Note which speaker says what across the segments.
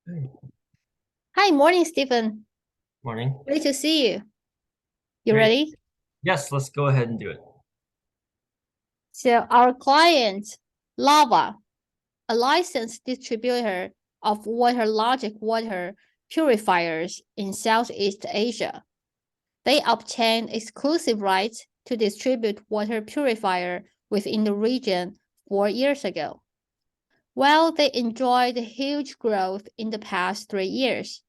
Speaker 1: Hey,
Speaker 2: Hi, morning, Stephen.
Speaker 1: morning.
Speaker 2: Great to see you. You
Speaker 1: Great.
Speaker 2: ready?
Speaker 1: Yes, let's go ahead and do it.
Speaker 2: So, our client, Lava, a licensed distributor of water logic water purifiers in Southeast Asia. They obtained exclusive rights to distribute water purifier within the region 4 years ago. While they enjoyed huge growth in the past 3 years,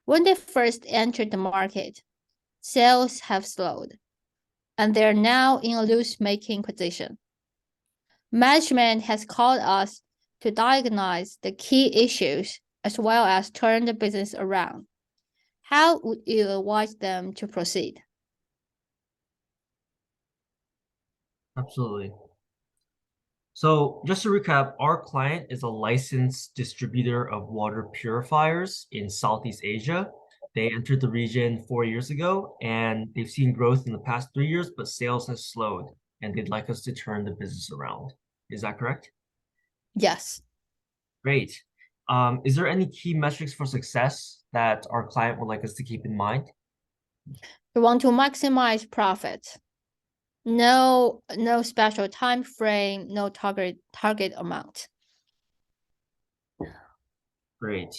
Speaker 2: when they first entered the market, sales have slowed, and they're now in a loss-making position. Management has called us to diagnose the key issues as well as turn the business around. How would you advise them to proceed?
Speaker 1: Absolutely. So, just to recap, our client is a licensed distributor of water purifiers in Southeast Asia. They entered the region 4 years ago and they've seen growth in the past 3 years, but sales has slowed and they'd like us to turn the business around. Is that correct?
Speaker 2: Yes.
Speaker 1: Great. Is there any key metrics for success that our client would like us to keep in mind?
Speaker 2: We want to maximize profit. No special time frame, no target amount.
Speaker 1: Great.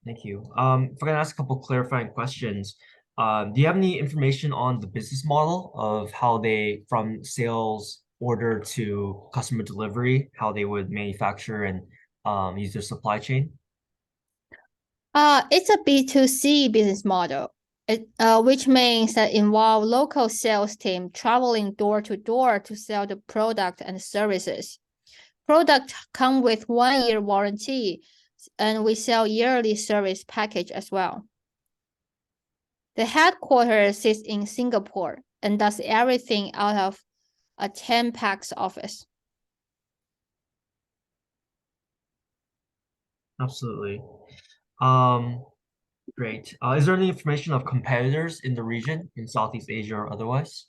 Speaker 1: Thank you. If I can ask a couple clarifying questions, do you have any information on the business model of how they, from sales order to customer delivery, how they would manufacture and use their supply chain?
Speaker 2: It's a B2C business model, which means that involve local sales team traveling door to door to sell the product and services. Product come with 1 year warranty, and we sell yearly service package as well. The headquarters sits in Singapore and does everything out of a 10 packs office.
Speaker 1: Absolutely. Um, Great. Is there any information of competitors in the region in Southeast Asia or otherwise?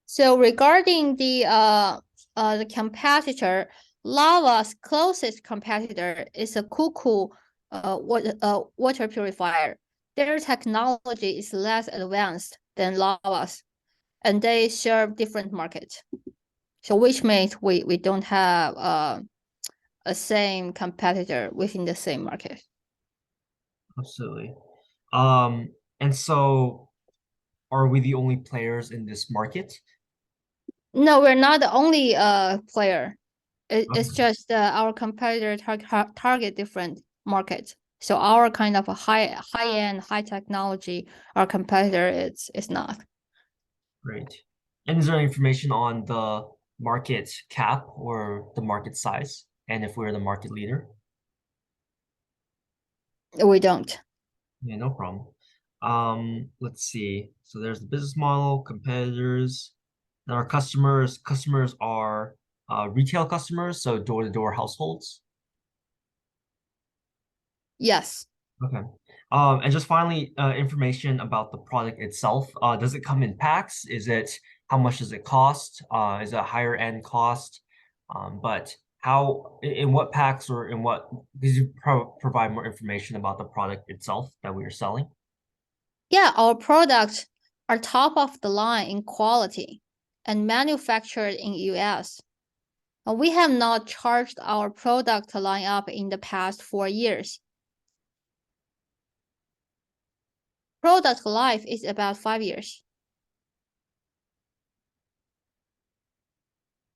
Speaker 2: So regarding the competitor, Lava's closest competitor is a Cuckoo water purifier. Their technology is less advanced than Lava's, and they serve different markets. So which means we don't have a same competitor within the same market.
Speaker 1: Absolutely. Um, and so are we the only players in this market?
Speaker 2: No, we're not the only player. It's
Speaker 1: Okay,
Speaker 2: just our competitor target different markets. So our kind of a high end, high technology, our competitor is not.
Speaker 1: great. And is there any information on the market cap or the market size? And if we're the market leader?
Speaker 2: We don't.
Speaker 1: Yeah, no problem. Let's see. So there's the business model, competitors, and our customers. Customers are retail customers, so door-to-door households.
Speaker 2: Yes.
Speaker 1: Okay. And just finally, information about the product itself. Does it come in packs? Is it how much does it cost? Is it a higher end cost? But how in what packs or in what could you provide more information about the product itself that we are selling?
Speaker 2: Yeah, our products are top of the line in quality and manufactured in US. We have not charged our product lineup in the past 4 years. Product life is about 5 years.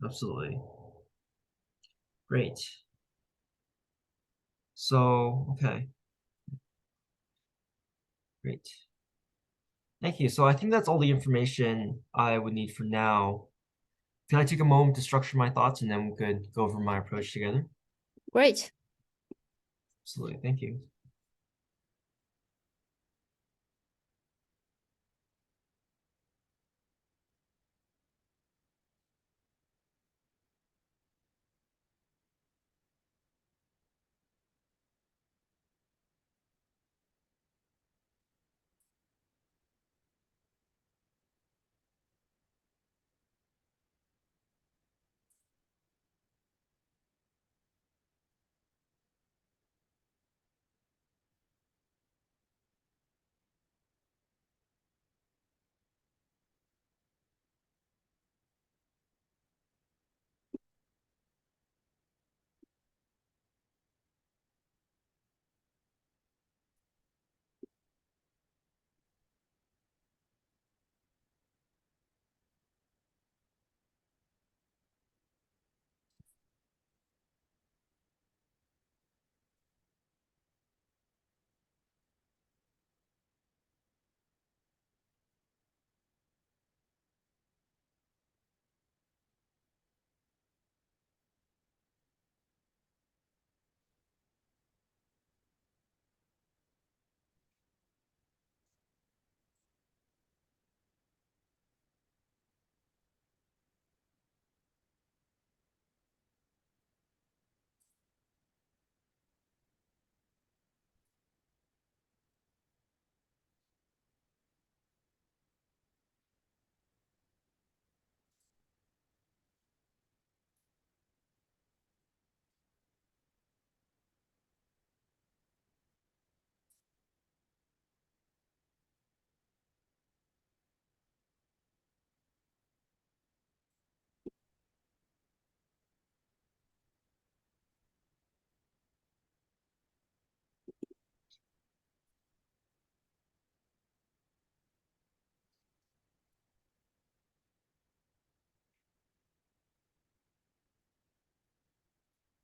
Speaker 1: Absolutely. Great. So, okay, great. Thank you. So I think that's all the information I would need for now. Can I take a moment to structure my thoughts and then we could go over my approach together?
Speaker 2: Great.
Speaker 1: Absolutely. Thank you.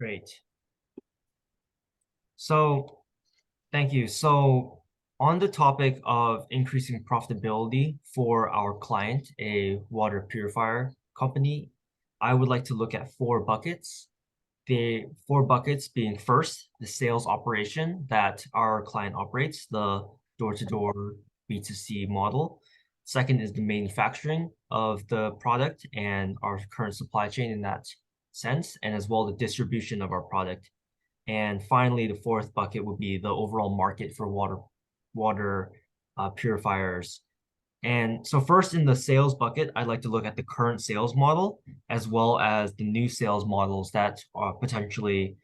Speaker 1: Great. So thank you. So on the topic of increasing profitability for our client, a water purifier company, I would like to look at four buckets. The four buckets being first, the sales operation that our client operates, the door-to-door B2C model. Second is the manufacturing of the product and our current supply chain in that sense, and as well the distribution of our product. And finally, the fourth bucket would be the overall market for water purifiers. And so first in the sales bucket, I'd like to look at the current sales model as well as the new sales models that potentially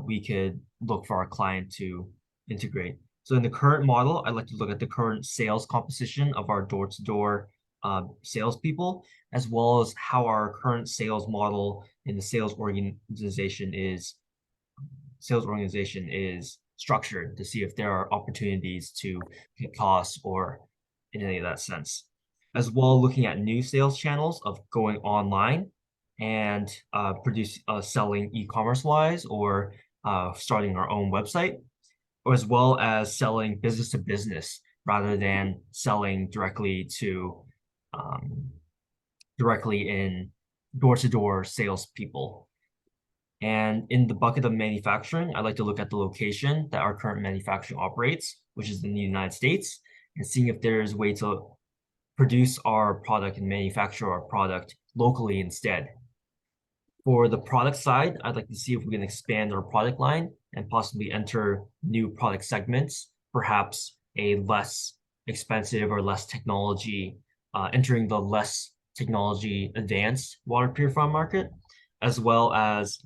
Speaker 1: we could look for our client to integrate. So in the current model, I'd like to look at the current sales composition of our door-to-door salespeople, as well as how our current sales model in the sales organization is structured to see if there are opportunities to cut costs or in any of that sense. As well, looking at new sales channels of going online and selling e-commerce wise or starting our own website, or as well as selling business to business rather than selling um, directly in door-to-door salespeople. And in the bucket of manufacturing, I like to look at the location that our current manufacturing operates, which is in the United States, and seeing if there's a way to produce our product and manufacture our product locally instead. For the product side, I'd like to see if we can expand our product line and possibly enter new product segments, perhaps a less expensive or less technology, entering the less technology advanced water purifier market, as well as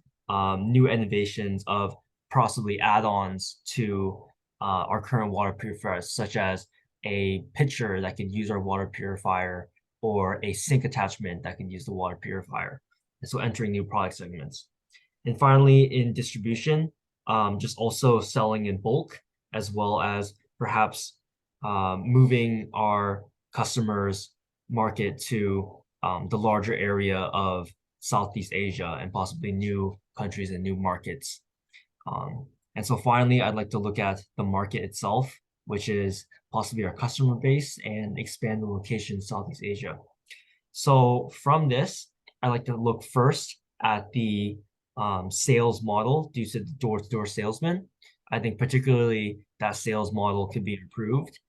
Speaker 1: new innovations of possibly add-ons to our current water purifiers, such as a pitcher that can use our water purifier or a sink attachment that can use the water purifier. And so entering new product segments. And finally, in distribution, just also selling in bulk, as well as perhaps moving our customers' market to the larger area of Southeast Asia and possibly new countries and new markets. Um, and so finally, I'd like to look at the market itself, which is possibly our customer base and expand the location in Southeast Asia. So from this, I like to look first at the sales model due to the door-to-door salesman. I think particularly that sales model could be improved.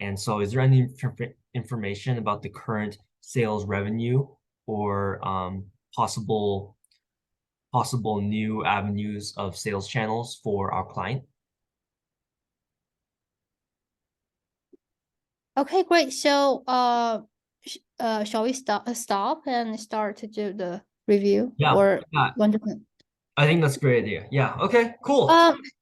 Speaker 1: And so is there any information about the current sales revenue or possible new avenues of sales channels for our client?
Speaker 2: Okay, great. So, shall we stop and start to do the review,
Speaker 1: Yeah,
Speaker 2: or
Speaker 1: yeah,
Speaker 2: want to?
Speaker 1: I think that's a great idea. Yeah, okay, cool.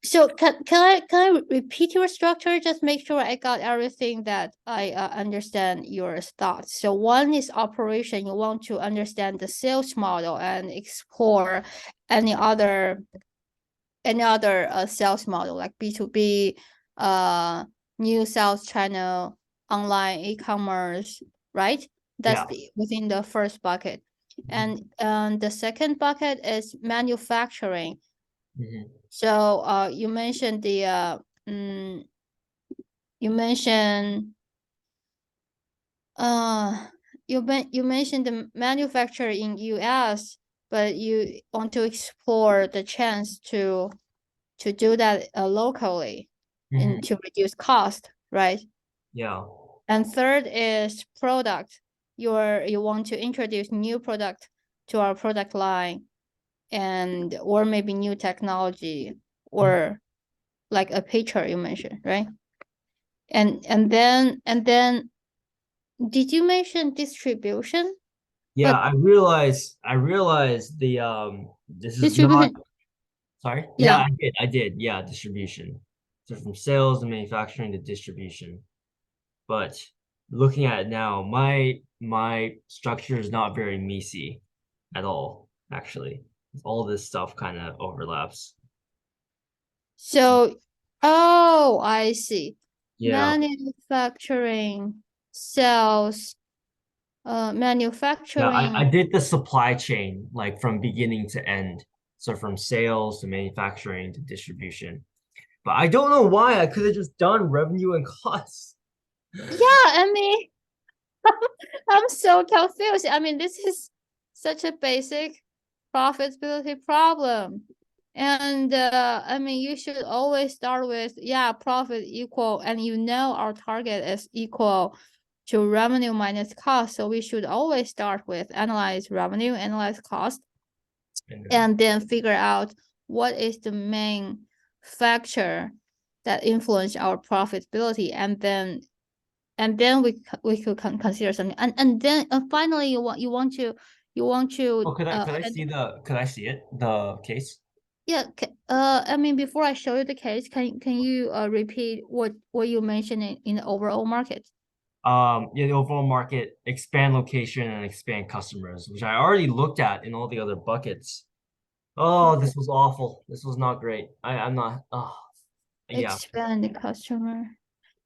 Speaker 2: So can I repeat your structure? Just make sure I got everything that I understand your thoughts. So one is operation. You want to understand the sales model and explore any other sales model like B2B, new sales channel, online e-commerce, right? That's
Speaker 1: Yeah.
Speaker 2: within the first bucket. And the second bucket is manufacturing.
Speaker 1: Mhm.
Speaker 2: So you mentioned you mentioned uh you mentioned the manufacturer in US, but you want to explore the chance to do that locally and
Speaker 1: Mhm.
Speaker 2: to reduce cost, right?
Speaker 1: Yeah.
Speaker 2: And third is product. You want to introduce new product to our product line, and or maybe new technology,
Speaker 1: Mhm.
Speaker 2: or like a picture you mentioned, right? And then did you mention distribution?
Speaker 1: Yeah,
Speaker 2: But
Speaker 1: I realized this is not
Speaker 2: distribution,
Speaker 1: sorry. Yeah,
Speaker 2: yeah.
Speaker 1: I did. Yeah, distribution. So from sales and manufacturing to distribution. But looking at it now, my structure is not very messy at all, actually. All this stuff kind of overlaps.
Speaker 2: So, oh, I see.
Speaker 1: Yeah.
Speaker 2: Manufacturing, sales,
Speaker 1: Yeah, I
Speaker 2: manufacturing.
Speaker 1: did the supply chain like from beginning to end. So from sales to manufacturing to distribution. But I don't know why I could have just done revenue and costs.
Speaker 2: Yeah, I mean, I'm so confused. I mean, this is such a basic profitability problem. And I mean, you should always start with, yeah, profit equal, and you know our target is equal to revenue minus cost. So we should always start with analyze revenue, analyze cost, and then figure out what is the main factor that influence our profitability, and then we could consider something, and then finally you want to
Speaker 1: Oh, could I see it? The case?
Speaker 2: yeah, I mean, before I show you the case, can you repeat what you mentioned in the overall market?
Speaker 1: Yeah, the overall market, expand location and expand customers, which I already looked at in all the other buckets. Oh, this was awful. This was not great. I'm not, oh, yeah,
Speaker 2: Expand the customer.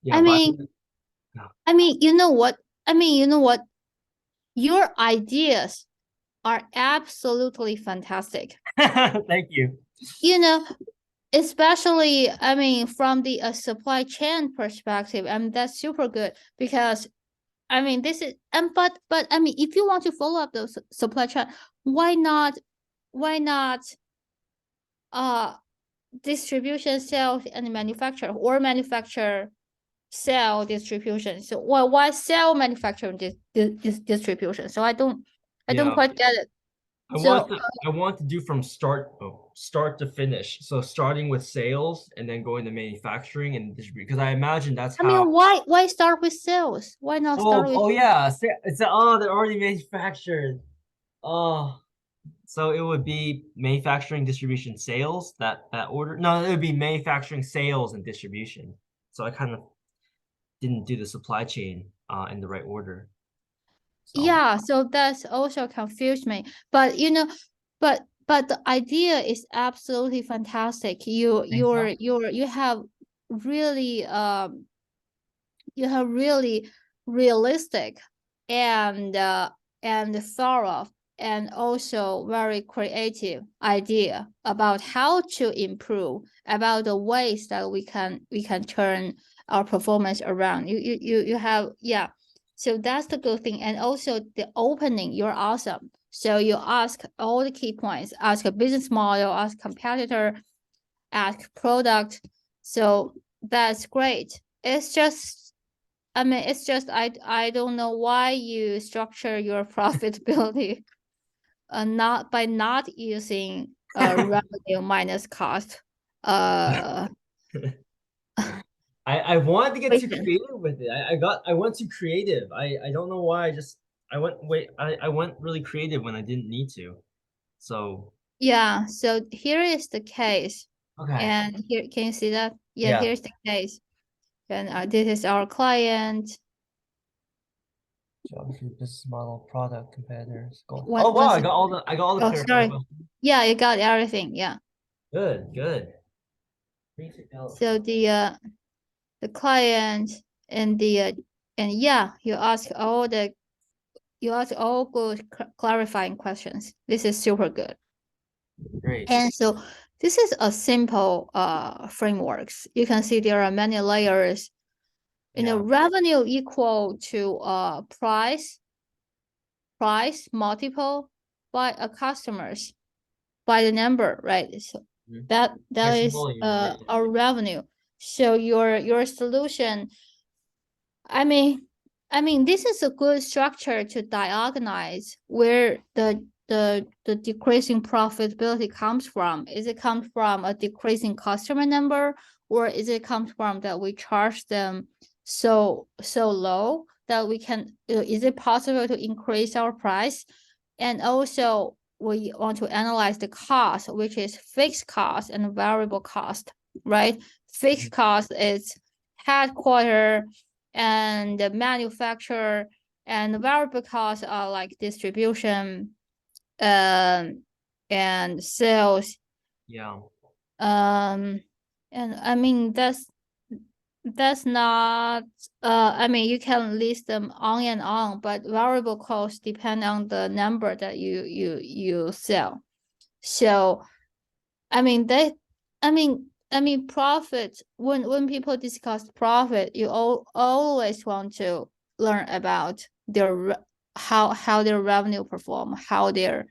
Speaker 1: yeah,
Speaker 2: I
Speaker 1: but
Speaker 2: mean, I mean, you know what? I mean, you know what? Your ideas are absolutely fantastic.
Speaker 1: thank you.
Speaker 2: You know, especially, I mean, from the supply chain perspective, I mean, that's super good because I mean, this is, and but I mean, if you want to follow up the supply chain, why not why not uh distribution, sales, and manufacture, or manufacture, sell, distribution? So why sell, manufacturing, distribution? So I don't
Speaker 1: Yeah,
Speaker 2: quite get it.
Speaker 1: I want
Speaker 2: So
Speaker 1: to I want to do from start to finish. So starting with sales and then going to manufacturing and distribute because I imagine that's
Speaker 2: I
Speaker 1: how.
Speaker 2: mean, why start with sales? Why not start
Speaker 1: Oh,
Speaker 2: with
Speaker 1: oh yeah. Oh, they're already manufactured. Oh, so it would be manufacturing, distribution, sales, that order. No, it would be manufacturing, sales, and distribution. So I kind of didn't do the supply chain in the right order. So
Speaker 2: yeah, so that's also confused me. But but the idea is absolutely fantastic.
Speaker 1: think so.
Speaker 2: You have really you have really realistic and thorough and also very creative idea about how to improve, about the ways that we can turn our performance around. You have, yeah, so that's the good thing. And also the opening, you're awesome. So you ask all the key points, ask a business model, ask competitor, ask product. So that's great. It's just, I mean, it's just I don't know why you structure your profitability not by not using revenue minus cost uh
Speaker 1: I wanted to get too
Speaker 2: equation.
Speaker 1: creative with it. I went too creative. I don't know why. I went really creative when I didn't need to. So
Speaker 2: Yeah, so here is the case.
Speaker 1: okay.
Speaker 2: And here, can you see that? Yeah,
Speaker 1: Yeah.
Speaker 2: here's the case. And this is our client.
Speaker 1: Geography, business model, product, competitors, goals. Oh
Speaker 2: One
Speaker 1: wow,
Speaker 2: one second.
Speaker 1: I got all the
Speaker 2: Oh,
Speaker 1: clarifying
Speaker 2: sorry.
Speaker 1: questions.
Speaker 2: Yeah, you got everything. Yeah.
Speaker 1: Good, good. Retail.
Speaker 2: So the client and and yeah, you ask all good clarifying questions. This is super good.
Speaker 1: Great.
Speaker 2: And so this is a simple frameworks. You can see there are many layers.
Speaker 1: Yeah.
Speaker 2: Revenue equal to price multiple by a customers by the number, right? So
Speaker 1: Mhm.
Speaker 2: that
Speaker 1: Price and
Speaker 2: is
Speaker 1: volume, right?
Speaker 2: our revenue. So your solution, I mean, this is a good structure to diagnose where the decreasing profitability comes from. Is it comes from a decreasing customer number, or is it comes from that we charge them so low that we can? Is it possible to increase our price? And also, we want to analyze the cost, which is fixed cost and variable cost, right? Fixed
Speaker 1: Mhm.
Speaker 2: cost is headquarter and the manufacturer, and the variable costs are like distribution um and sales.
Speaker 1: Yeah.
Speaker 2: um and I mean that's not I mean, you can list them on and on, but variable costs depend on the number that you sell. So I mean, profit. When people discuss profit, you always want to learn about how their revenue perform, how their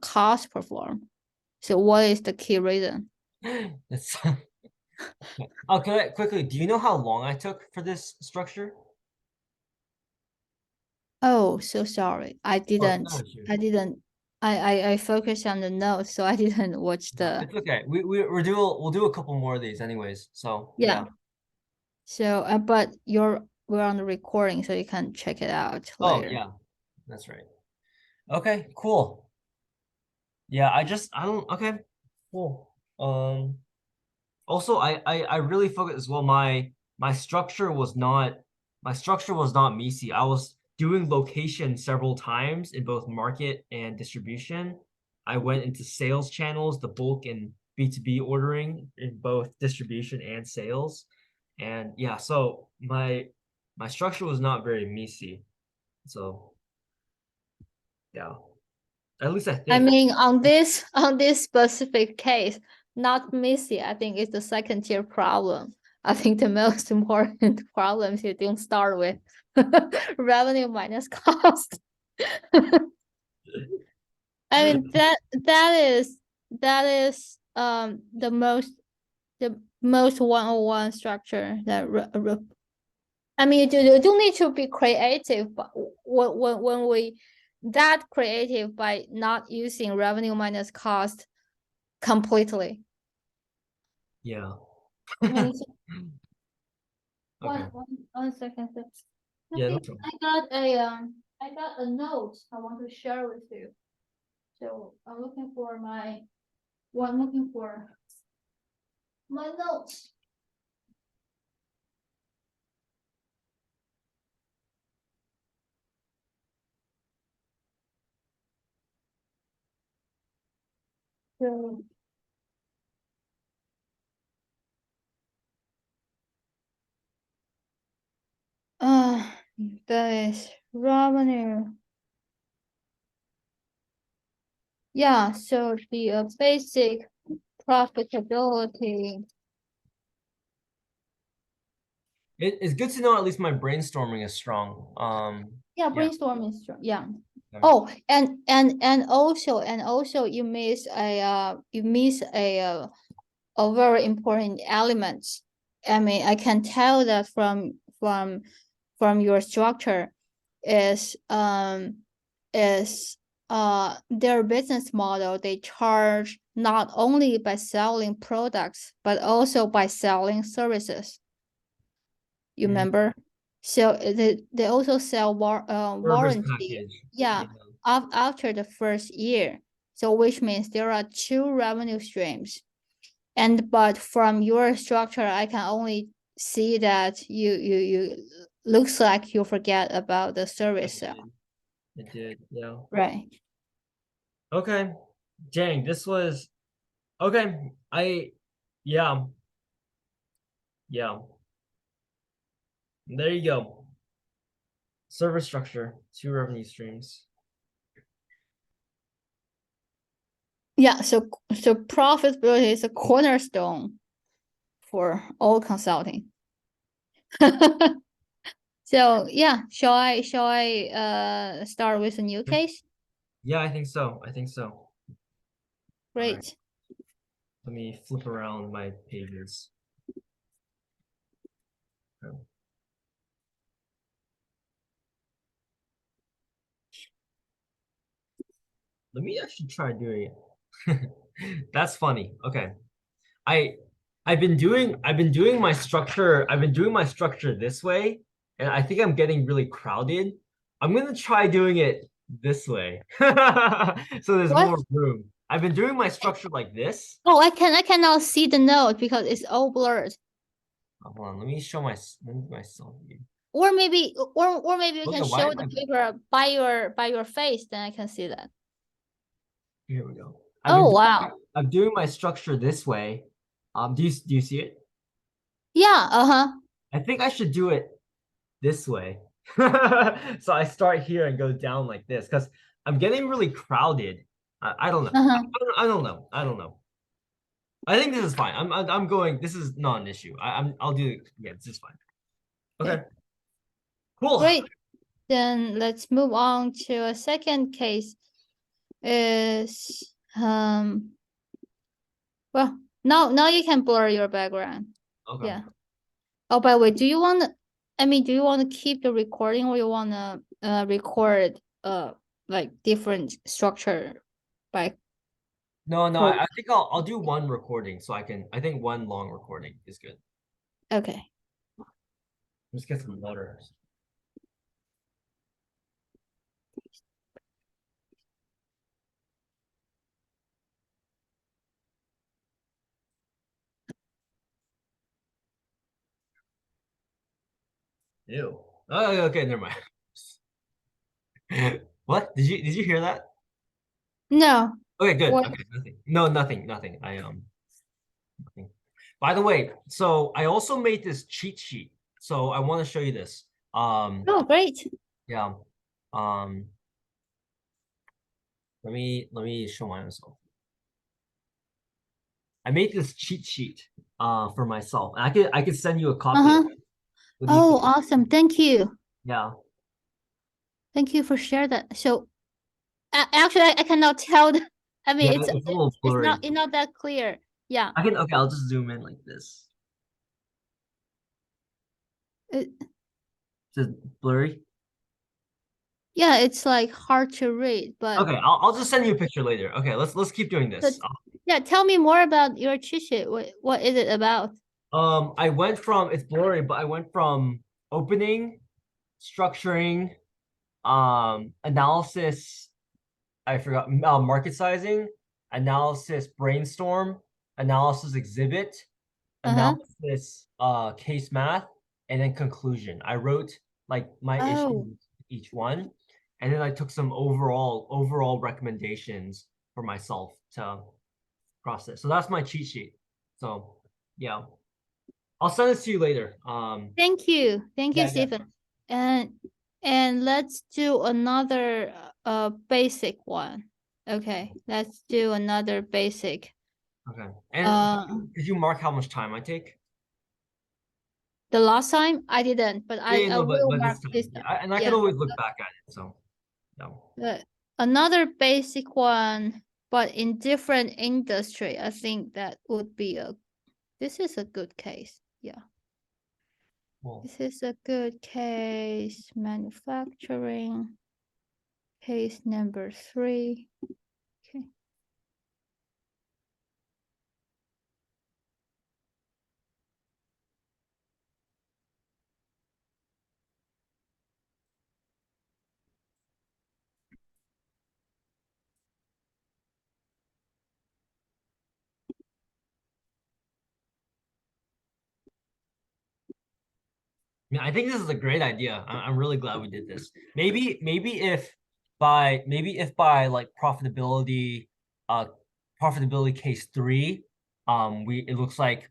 Speaker 2: cost perform. So, what is the key reason?
Speaker 1: It's oh, can I quickly, do you know how long I took for this structure?
Speaker 2: Oh, so sorry. I
Speaker 1: Oh,
Speaker 2: didn't.
Speaker 1: no issue.
Speaker 2: I didn't. I focused on the notes, so I didn't watch
Speaker 1: No,
Speaker 2: the.
Speaker 1: it's okay. We'll do a couple more of these anyways. So yeah.
Speaker 2: Yeah. So, but we're on the recording, so you can check it out
Speaker 1: Oh
Speaker 2: later.
Speaker 1: yeah, that's right. Okay, cool. Yeah, I don't okay, cool. Also I really focus as well. My structure was not Misi. I was doing location several times in both market and distribution. I went into sales channels, the bulk and B2B ordering in both distribution and sales. And yeah, so my structure was not very Misi. So yeah, at least I
Speaker 2: I
Speaker 1: think.
Speaker 2: mean, on this on this specific case, not Missy, I think it's the second tier problem. I think the most important problem is you don't start with revenue minus cost. I mean that is the most 101 structure that I mean you do need to be creative, but when we that creative by not using revenue minus cost completely.
Speaker 1: Yeah.
Speaker 2: I mean,
Speaker 1: Okay.
Speaker 2: one second.
Speaker 1: Yeah, no
Speaker 2: Okay,
Speaker 1: trouble.
Speaker 2: I got a note I want to share with you. So I'm looking for my notes. So uh that is revenue. Yeah, so the basic profitability.
Speaker 1: It's good to know at least my brainstorming is strong.
Speaker 2: Yeah,
Speaker 1: Yeah.
Speaker 2: brainstorming is strong. Yeah.
Speaker 1: Okay.
Speaker 2: Oh, and also you miss a very important element. I mean, I can tell that from your structure is their business model. They charge not only by selling products but also by selling services. You
Speaker 1: Mm.
Speaker 2: remember? So they also sell
Speaker 1: Service
Speaker 2: warranty.
Speaker 1: package.
Speaker 2: Yeah,
Speaker 1: Yeah.
Speaker 2: after the first year. So which means there are two revenue streams. And but from your structure, I can only see that you looks like you forget about the
Speaker 1: I
Speaker 2: service sale.
Speaker 1: did. I did. Yeah.
Speaker 2: Right.
Speaker 1: Okay. Dang, this was okay. Yeah. Yeah. There you go. Service structure, two revenue streams.
Speaker 2: Yeah. So profitability is a cornerstone for all consulting. So yeah, shall I start with a new case?
Speaker 1: Yeah, I think so. I think so. All right.
Speaker 2: Great.
Speaker 1: Let me flip around my pages. Okay. Let me actually try doing it. That's funny. Okay. I I've been doing my structure this way, and I think I'm getting really crowded. I'm gonna try doing it this way. So there's
Speaker 2: What?
Speaker 1: more room. I've been doing my structure like this.
Speaker 2: Oh, I cannot see the note because it's all blurred.
Speaker 1: Oh, hold on, let me myself here.
Speaker 2: Or maybe you
Speaker 1: Okay,
Speaker 2: can
Speaker 1: why
Speaker 2: show
Speaker 1: am
Speaker 2: the
Speaker 1: I
Speaker 2: paper by your face, then I can see that.
Speaker 1: here we go.
Speaker 2: Oh wow.
Speaker 1: I'm doing my structure this way. Do you see it?
Speaker 2: Yeah, uh-huh.
Speaker 1: I think I should do it this way. So I start here and go down like this because I'm getting really crowded. I don't know.
Speaker 2: Uh-huh.
Speaker 1: I don't know. I don't know. I think this is fine. I'm going. This is not an issue. I'll do it. Yeah, this is fine. Okay,
Speaker 2: Okay,
Speaker 1: cool.
Speaker 2: great. Then let's move on to a second case. Is well, now you can blur your background.
Speaker 1: Okay.
Speaker 2: Yeah. Oh, by the way, do you want to? I mean, do you want to keep the recording, or you want to record like different structure by
Speaker 1: No, no.
Speaker 2: pro?
Speaker 1: I think I'll do one recording so I can. I think one long recording is good.
Speaker 2: Okay.
Speaker 1: Let's get some water. Ew. Oh, okay. Never mind. What? Did you hear that?
Speaker 2: No.
Speaker 1: Okay, good.
Speaker 2: What?
Speaker 1: Okay, nothing. No, nothing, nothing. Nothing. By the way, so I also made this cheat sheet. So I want to show you this.
Speaker 2: Oh, great.
Speaker 1: Yeah. Um, let me show myself. I made this cheat sheet for myself. I could send you a copy of
Speaker 2: Uh-huh.
Speaker 1: it. What do you
Speaker 2: Oh,
Speaker 1: think?
Speaker 2: awesome. Thank you.
Speaker 1: Yeah.
Speaker 2: Thank you for sharing that. So actually, I cannot tell. I
Speaker 1: Yeah,
Speaker 2: mean,
Speaker 1: it's a little blurry.
Speaker 2: it's not that clear. Yeah.
Speaker 1: Okay, I'll just zoom in like this.
Speaker 2: Uh,
Speaker 1: Is it blurry?
Speaker 2: yeah, it's like hard to read, but
Speaker 1: Okay, I'll just send you a picture later. Okay, let's keep doing
Speaker 2: so
Speaker 1: this.
Speaker 2: yeah, tell me more about your cheat sheet. What is it about?
Speaker 1: I went from it's blurry, but I went from opening, structuring, analysis, I forgot, market sizing, analysis, brainstorm, analysis, exhibit,
Speaker 2: Uh-huh.
Speaker 1: analysis, case math, and then conclusion. I wrote like my
Speaker 2: Oh,
Speaker 1: issues each one, and then I took some overall recommendations for myself to process. So that's my cheat sheet. So yeah, I'll send this to you later.
Speaker 2: thank you. Thank you,
Speaker 1: Yeah, yeah.
Speaker 2: Stephen. And let's do another basic one. Okay, let's do another basic.
Speaker 1: Okay. And
Speaker 2: Uh
Speaker 1: could you mark how much time I take?
Speaker 2: the last time I didn't, but
Speaker 1: Yeah, yeah,
Speaker 2: I
Speaker 1: no,
Speaker 2: will
Speaker 1: but
Speaker 2: mark
Speaker 1: this time,
Speaker 2: this
Speaker 1: yeah,
Speaker 2: time.
Speaker 1: and I can
Speaker 2: Yeah.
Speaker 1: always look back at it. So yeah.
Speaker 2: Another basic one, but in different industry, I think that would be a this is a good case. Yeah.
Speaker 1: Well,
Speaker 2: This is a good case. Manufacturing. Case number 3. Okay.
Speaker 1: I mean, I think this is a great idea. I'm really glad we did this. Maybe if by like uh, profitability case three, it looks like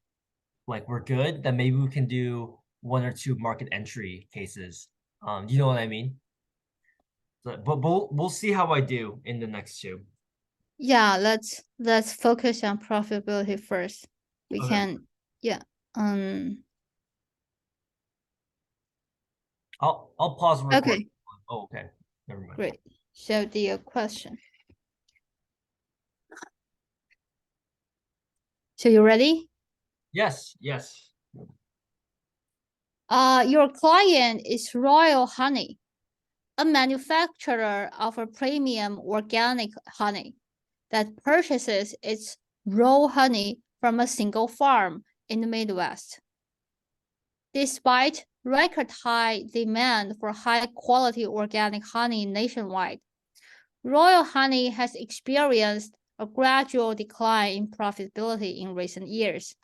Speaker 1: we're good. Then maybe we can do one or two market entry cases. You know what I mean? So, but we'll see how I do in the next two.
Speaker 2: Yeah, let's focus on profitability first. We
Speaker 1: Okay.
Speaker 2: can yeah. Um
Speaker 1: I'll pause the record.
Speaker 2: okay,
Speaker 1: Oh, okay. Never mind.
Speaker 2: great. So the question. So you ready?
Speaker 1: Yes, yes.
Speaker 2: Your client is Royal Honey, a manufacturer of a premium organic honey that purchases its raw honey from a single farm in the Midwest. Despite record high demand for high quality organic honey nationwide, Royal Honey has experienced a gradual decline in profitability in recent years.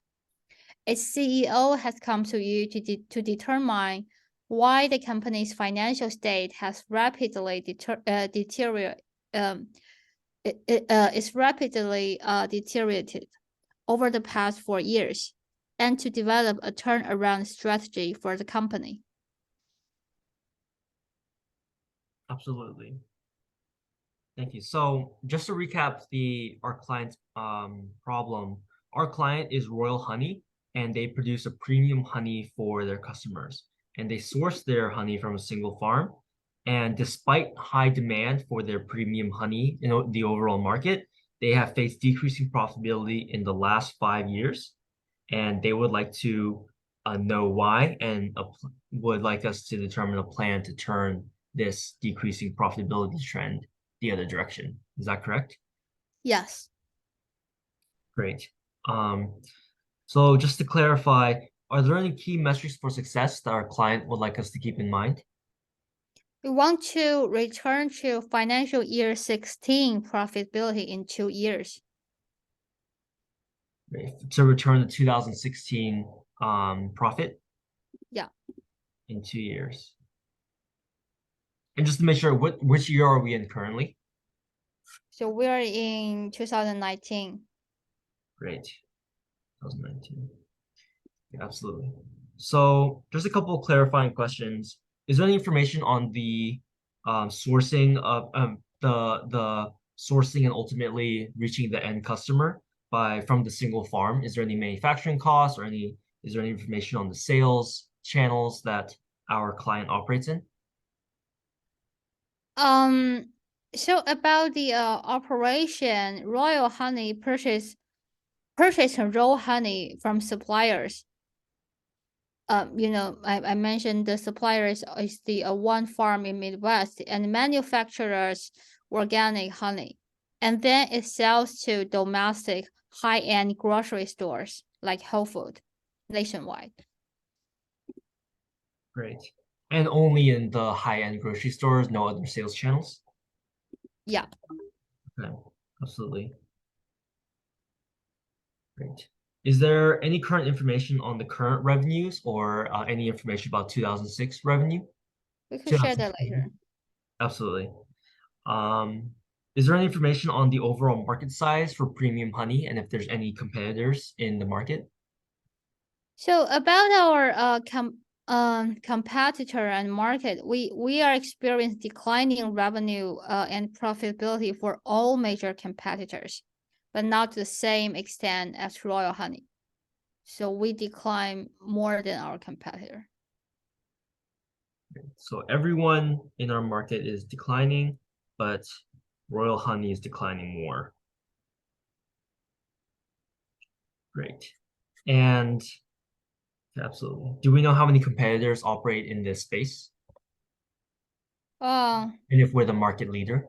Speaker 2: Its CEO has come to you to determine why the company's financial state has rapidly deteriorated. Is rapidly deteriorated over the past 4 years, and to develop a turnaround strategy for the company.
Speaker 1: Absolutely. Thank you. So just to recap the our client's problem. our client is Royal Honey, and they produce a premium honey for their customers. And they source their honey from a single farm. And despite high demand for their premium honey in the overall market, they have faced decreasing profitability in the last 5 years. And they would like to know why and would like us to determine a plan to turn this decreasing profitability trend the other direction. Is that correct?
Speaker 2: Yes.
Speaker 1: Great. Um, so just to clarify, are there any key metrics for success that our client would like us to keep in mind?
Speaker 2: We want to return to financial year 16 profitability in 2 years.
Speaker 1: To return the 2016 profit
Speaker 2: Yeah.
Speaker 1: in 2 years. And just to make sure, which year are we in currently?
Speaker 2: So we're in 2019.
Speaker 1: Great. 2019. Yeah, absolutely. So just a couple of clarifying questions. Is there any information on the sourcing of the sourcing and ultimately reaching the end customer by from the single farm? Is there any manufacturing costs or is there any information on the sales channels that our client operates in?
Speaker 2: Um, so about the operation, Royal Honey purchase raw honey from suppliers. I mentioned the suppliers is the one farm in Midwest and manufacturers organic honey, and then it sells to domestic high-end grocery stores like Whole Food nationwide.
Speaker 1: Great. And only in the high-end grocery stores, no other sales channels?
Speaker 2: Yeah.
Speaker 1: Okay, absolutely. Great. Is there any current information on the current revenues or any information about 2006 revenue?
Speaker 2: We could share that
Speaker 1: 2006 revenue?
Speaker 2: later.
Speaker 1: Absolutely. Um, is there any information on the overall market size for premium honey and if there's any competitors in the market?
Speaker 2: So about our competitor and market, we are experiencing declining revenue and profitability for all major competitors, but not to the same extent as Royal Honey. So we decline more than our competitor.
Speaker 1: So everyone in our market is declining, but Royal Honey is declining more. Great. And absolutely. Do we know how many competitors operate in this space?
Speaker 2: Uh,
Speaker 1: And if we're the market leader?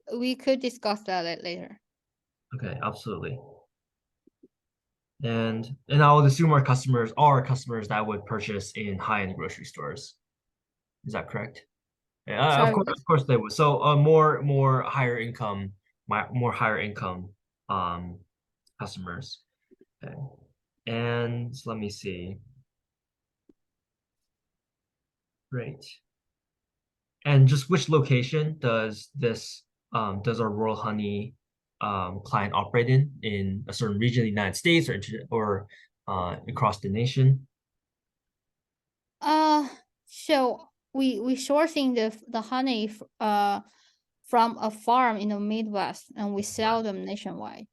Speaker 2: we could discuss that later.
Speaker 1: Okay, absolutely. And I would assume our customers are customers that would purchase in high-end grocery stores. Is that correct? Yeah,
Speaker 2: Sorry, what?
Speaker 1: of course they would. So more higher income, more higher income um customers. Okay. And let me see. Great. And just which location does our Royal Honey client operate in a certain region of the United States or across the nation?
Speaker 2: Uh, so we sourcing the honey from a farm in the Midwest and we sell them nationwide.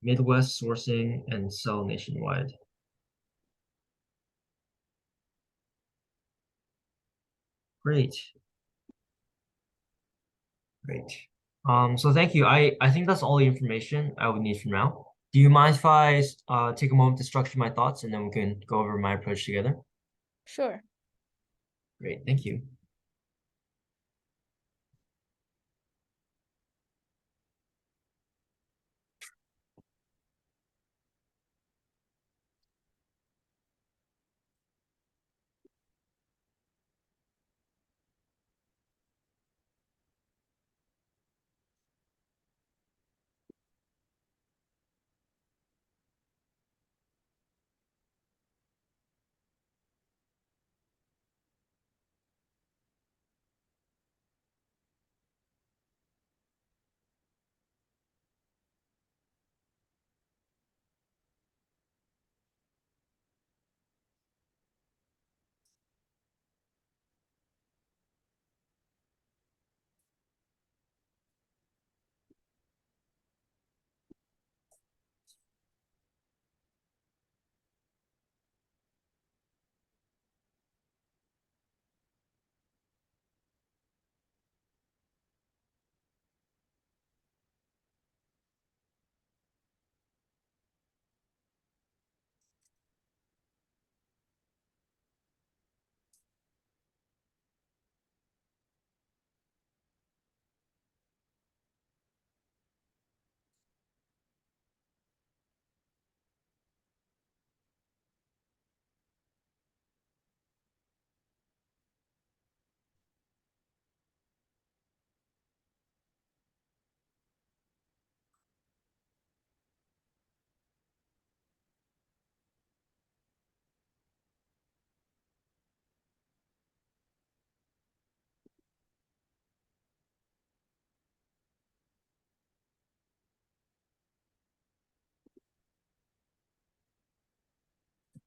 Speaker 1: Midwest sourcing and sell nationwide. Great, great. So thank you. I think that's all the information I would need for now. Do you mind if I take a moment to structure my thoughts and then we can go over my approach together?
Speaker 2: Sure.
Speaker 1: Great, thank you.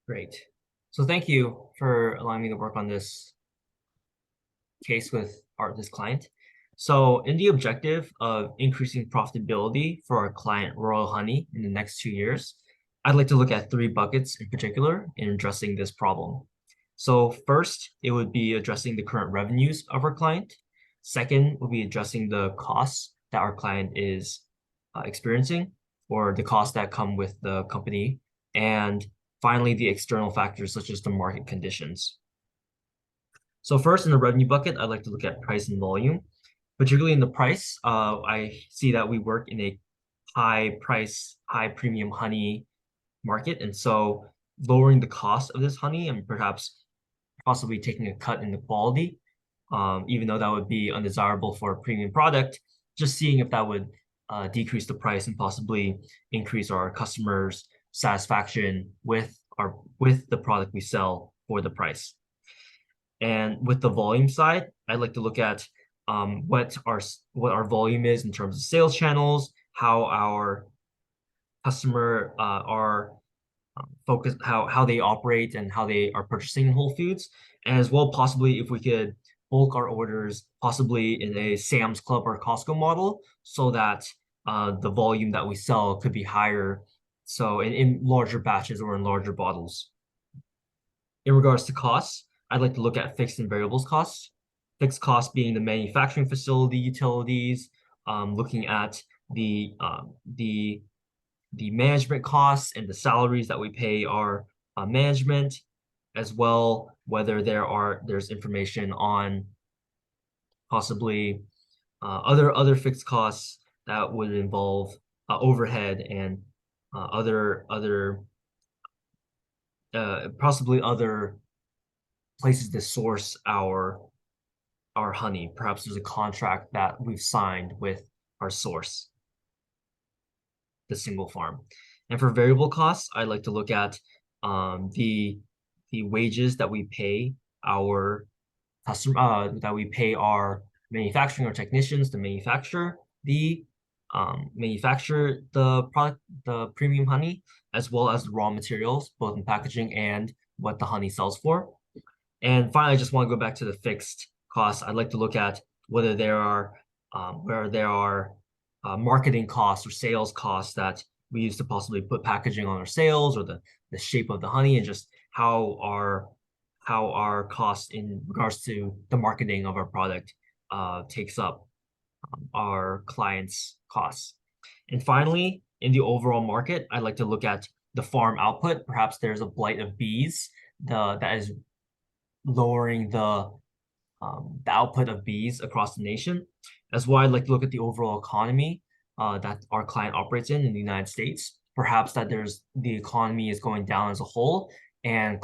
Speaker 1: Great. So thank you for allowing me to work on this case with this client. So in the objective of increasing profitability for our client Royal Honey in the next 2 years, I'd like to look at three buckets in particular in addressing this problem. So first, it would be addressing the current revenues of our client. Second would be addressing the costs that our client is experiencing or the costs that come with the company. And finally, the external factors such as the market conditions. So first in the revenue bucket, I'd like to look at price and volume. Particularly in the price, I see that we work in a high price, high premium honey market. And so lowering the cost of this honey and perhaps possibly taking a cut in the quality, even though that would be undesirable for a premium product, just seeing if that would decrease the price and possibly increase our customers' satisfaction with the product we sell for the price. And with the volume side, I'd like to look at what our volume is in terms of sales channels, how our customer are focused, how they operate and how they are purchasing Whole Foods, and as well possibly if we could bulk our orders possibly in a Sam's Club or Costco model so that the volume that we sell could be higher, so in larger batches or in larger bottles. In regards to costs, I'd like to look at fixed and variables costs. Fixed costs being the manufacturing facility, utilities, looking at the management costs and the salaries that we pay our management, as well whether there's information on possibly other fixed costs that would involve overhead and other possibly other places to source our honey. Perhaps there's a contract that we've signed with our source, the single farm. And for variable costs, I like to look at the wages that we pay our that we pay our manufacturing or technicians to manufacture the product, the premium honey, as well as the raw materials, both in packaging and what the honey sells for. And finally, I just want to go back to the fixed costs. I'd like to look at whether there are marketing costs or sales costs that we use to possibly put packaging on our sales, or the shape of the honey, and just how our cost in regards to the marketing of our product takes up our clients' costs. And finally, in the overall market, I'd like to look at the farm output. Perhaps there's a blight of bees that is lowering the output of bees across the nation. As well, I'd like to look at the overall economy that our client operates in the United States. Perhaps that the economy is going down as a whole, and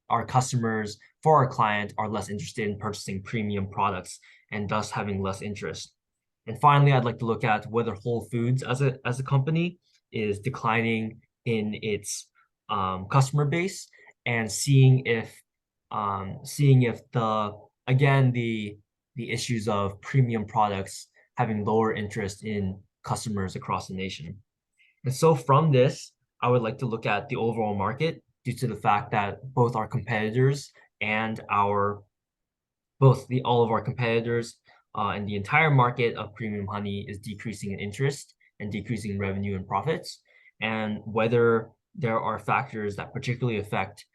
Speaker 1: our customers for our client are less interested in purchasing premium products and thus having less interest. And finally, I'd like to look at whether Whole Foods as a company is declining in its customer base, and seeing if the issues of premium products having lower interest in customers across the nation. And so from this, I would like to look at the overall market due to the fact that both our competitors and all of our competitors and the entire market of premium honey is decreasing in interest and decreasing in revenue and profits, and whether there are factors that particularly affect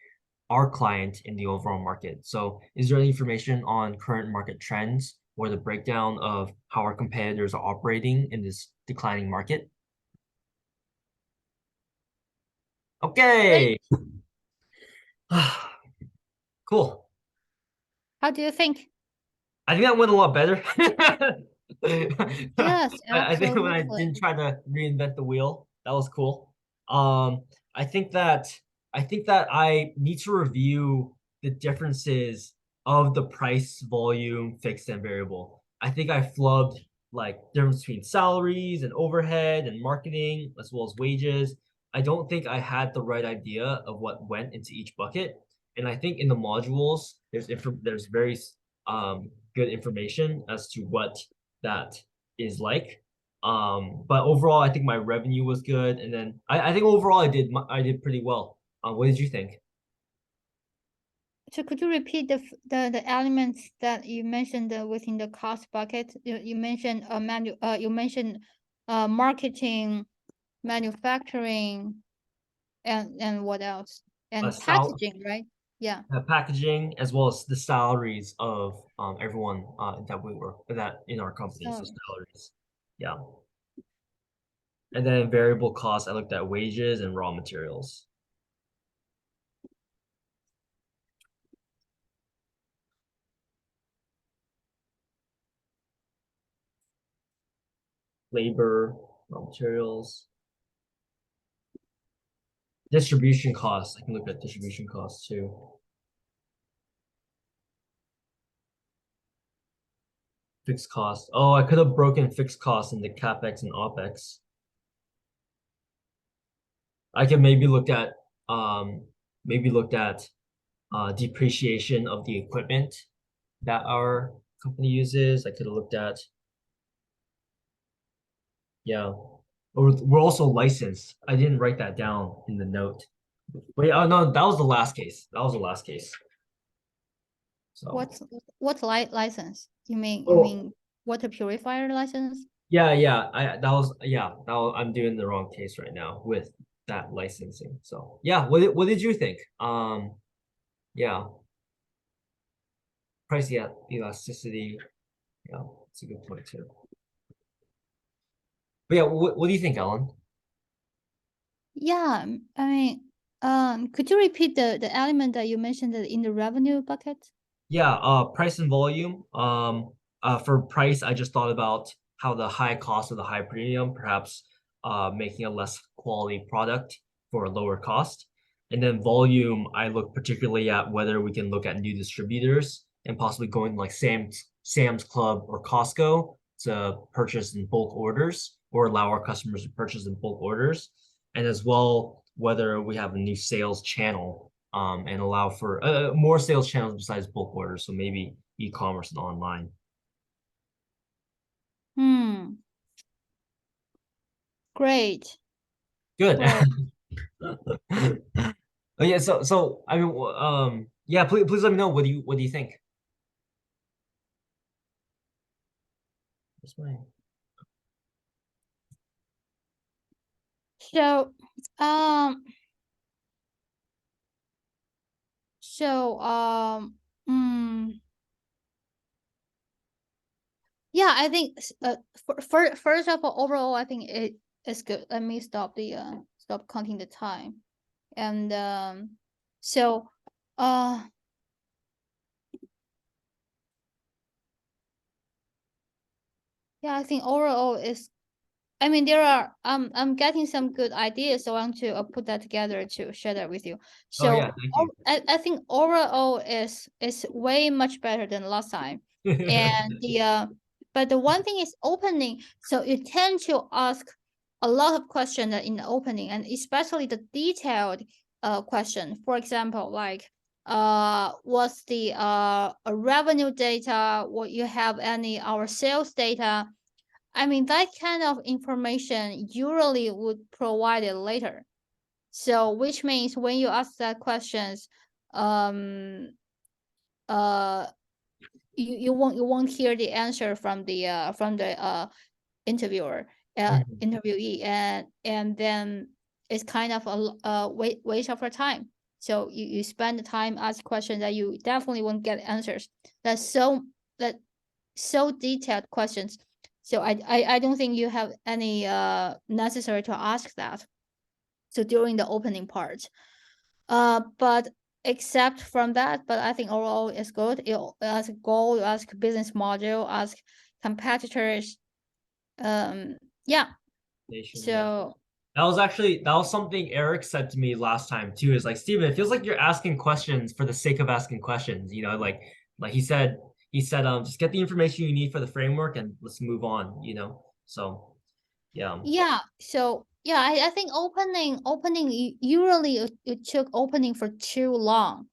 Speaker 1: our client in the overall market. So is there any information on current market trends or the breakdown of how our competitors are operating in this declining market?
Speaker 2: Great.
Speaker 1: Okay. Cool.
Speaker 2: How do you think?
Speaker 1: I think that went a lot better.
Speaker 2: Yes,
Speaker 1: I think when I didn't
Speaker 2: absolutely.
Speaker 1: try to reinvent the wheel, that was cool. Um, I think that I need to review the differences of the price, volume, fixed and variable. I think I flubbed like difference between salaries and overhead and marketing as well as wages. I don't think I had the right idea of what went into each bucket. And I think in the modules, there's very good information as to what that is like. But overall, I think my revenue was good, and then I think overall I did pretty well. What did you think?
Speaker 2: So could you repeat the elements that you mentioned within the cost bucket? You mentioned marketing, manufacturing, and what else? And
Speaker 1: Sal
Speaker 2: packaging, right? Yeah.
Speaker 1: packaging as well as the salaries of everyone that in our company. So
Speaker 2: So
Speaker 1: salaries, yeah. And then variable costs, I looked at wages and raw materials. Labor, raw materials, distribution costs. I can look at distribution costs too. Fixed costs. Oh, I could have broken fixed costs into CapEx and OpEx. I could um maybe looked at depreciation of the equipment that our company uses. I could have looked at, yeah. We're also licensed. I didn't write that down in the note. Wait, oh no, that was the last case. That was the last case. So,
Speaker 2: what's license? You
Speaker 1: oh,
Speaker 2: mean water purifier license?
Speaker 1: yeah. I'm doing the wrong case right now with that licensing. So, yeah, what did you think? Yeah, price elasticity. Yeah, it's a good point too. But yeah, what do you think, Ellen?
Speaker 2: Yeah, I mean, could you repeat the element that you mentioned in the revenue bucket?
Speaker 1: Yeah, price and volume. For price, I just thought about how the high cost of the high premium, perhaps making a less quality product for a lower cost. And then volume, I look particularly at whether we can look at new distributors and possibly going like Sam's Club or Costco to purchase in bulk orders or allow our customers to purchase in bulk orders. And as well, whether we have a new sales channel and allow for more sales channels besides bulk orders. So maybe e-commerce and online.
Speaker 2: Hmm, great,
Speaker 1: Good.
Speaker 2: great.
Speaker 1: Oh yeah. So I mean, yeah. Please let me know. What do you think? What's my
Speaker 2: So, um, so, mm, yeah, I think first of all, overall, I think it is good. Let me stop counting the time. And so, uh, yeah, I think overall is. I mean, I'm getting some good ideas, so I want to put that together to share that with you.
Speaker 1: Oh yeah.
Speaker 2: So
Speaker 1: Thank you.
Speaker 2: I think overall is way much better than last time, and but the one thing is opening. So you tend to ask a lot of questions in the opening, and especially the detailed question. For example, like what's the revenue data? What you have any our sales data? I mean, that kind of information usually would provide it later. So, which means when you ask that questions, um, uh, you won't hear the answer from the interviewer,
Speaker 1: Mhm.
Speaker 2: interviewee, and then it's kind of a waste of your time. So you spend the time ask questions that you definitely won't get answers. That so detailed questions. So I don't think you have any necessary to ask that. So during the opening part. But except from that, but I think overall it's good. You ask goal, you ask business model, ask competitors. Um yeah.
Speaker 1: Nation, yeah.
Speaker 2: So
Speaker 1: That was something Eric said to me last time too. Is like, Steven, it feels like you're asking questions for the sake of asking questions. Like he said, just get the information you need for the framework and let's move on. So yeah.
Speaker 2: yeah, so yeah, I think opening usually it took opening for too long.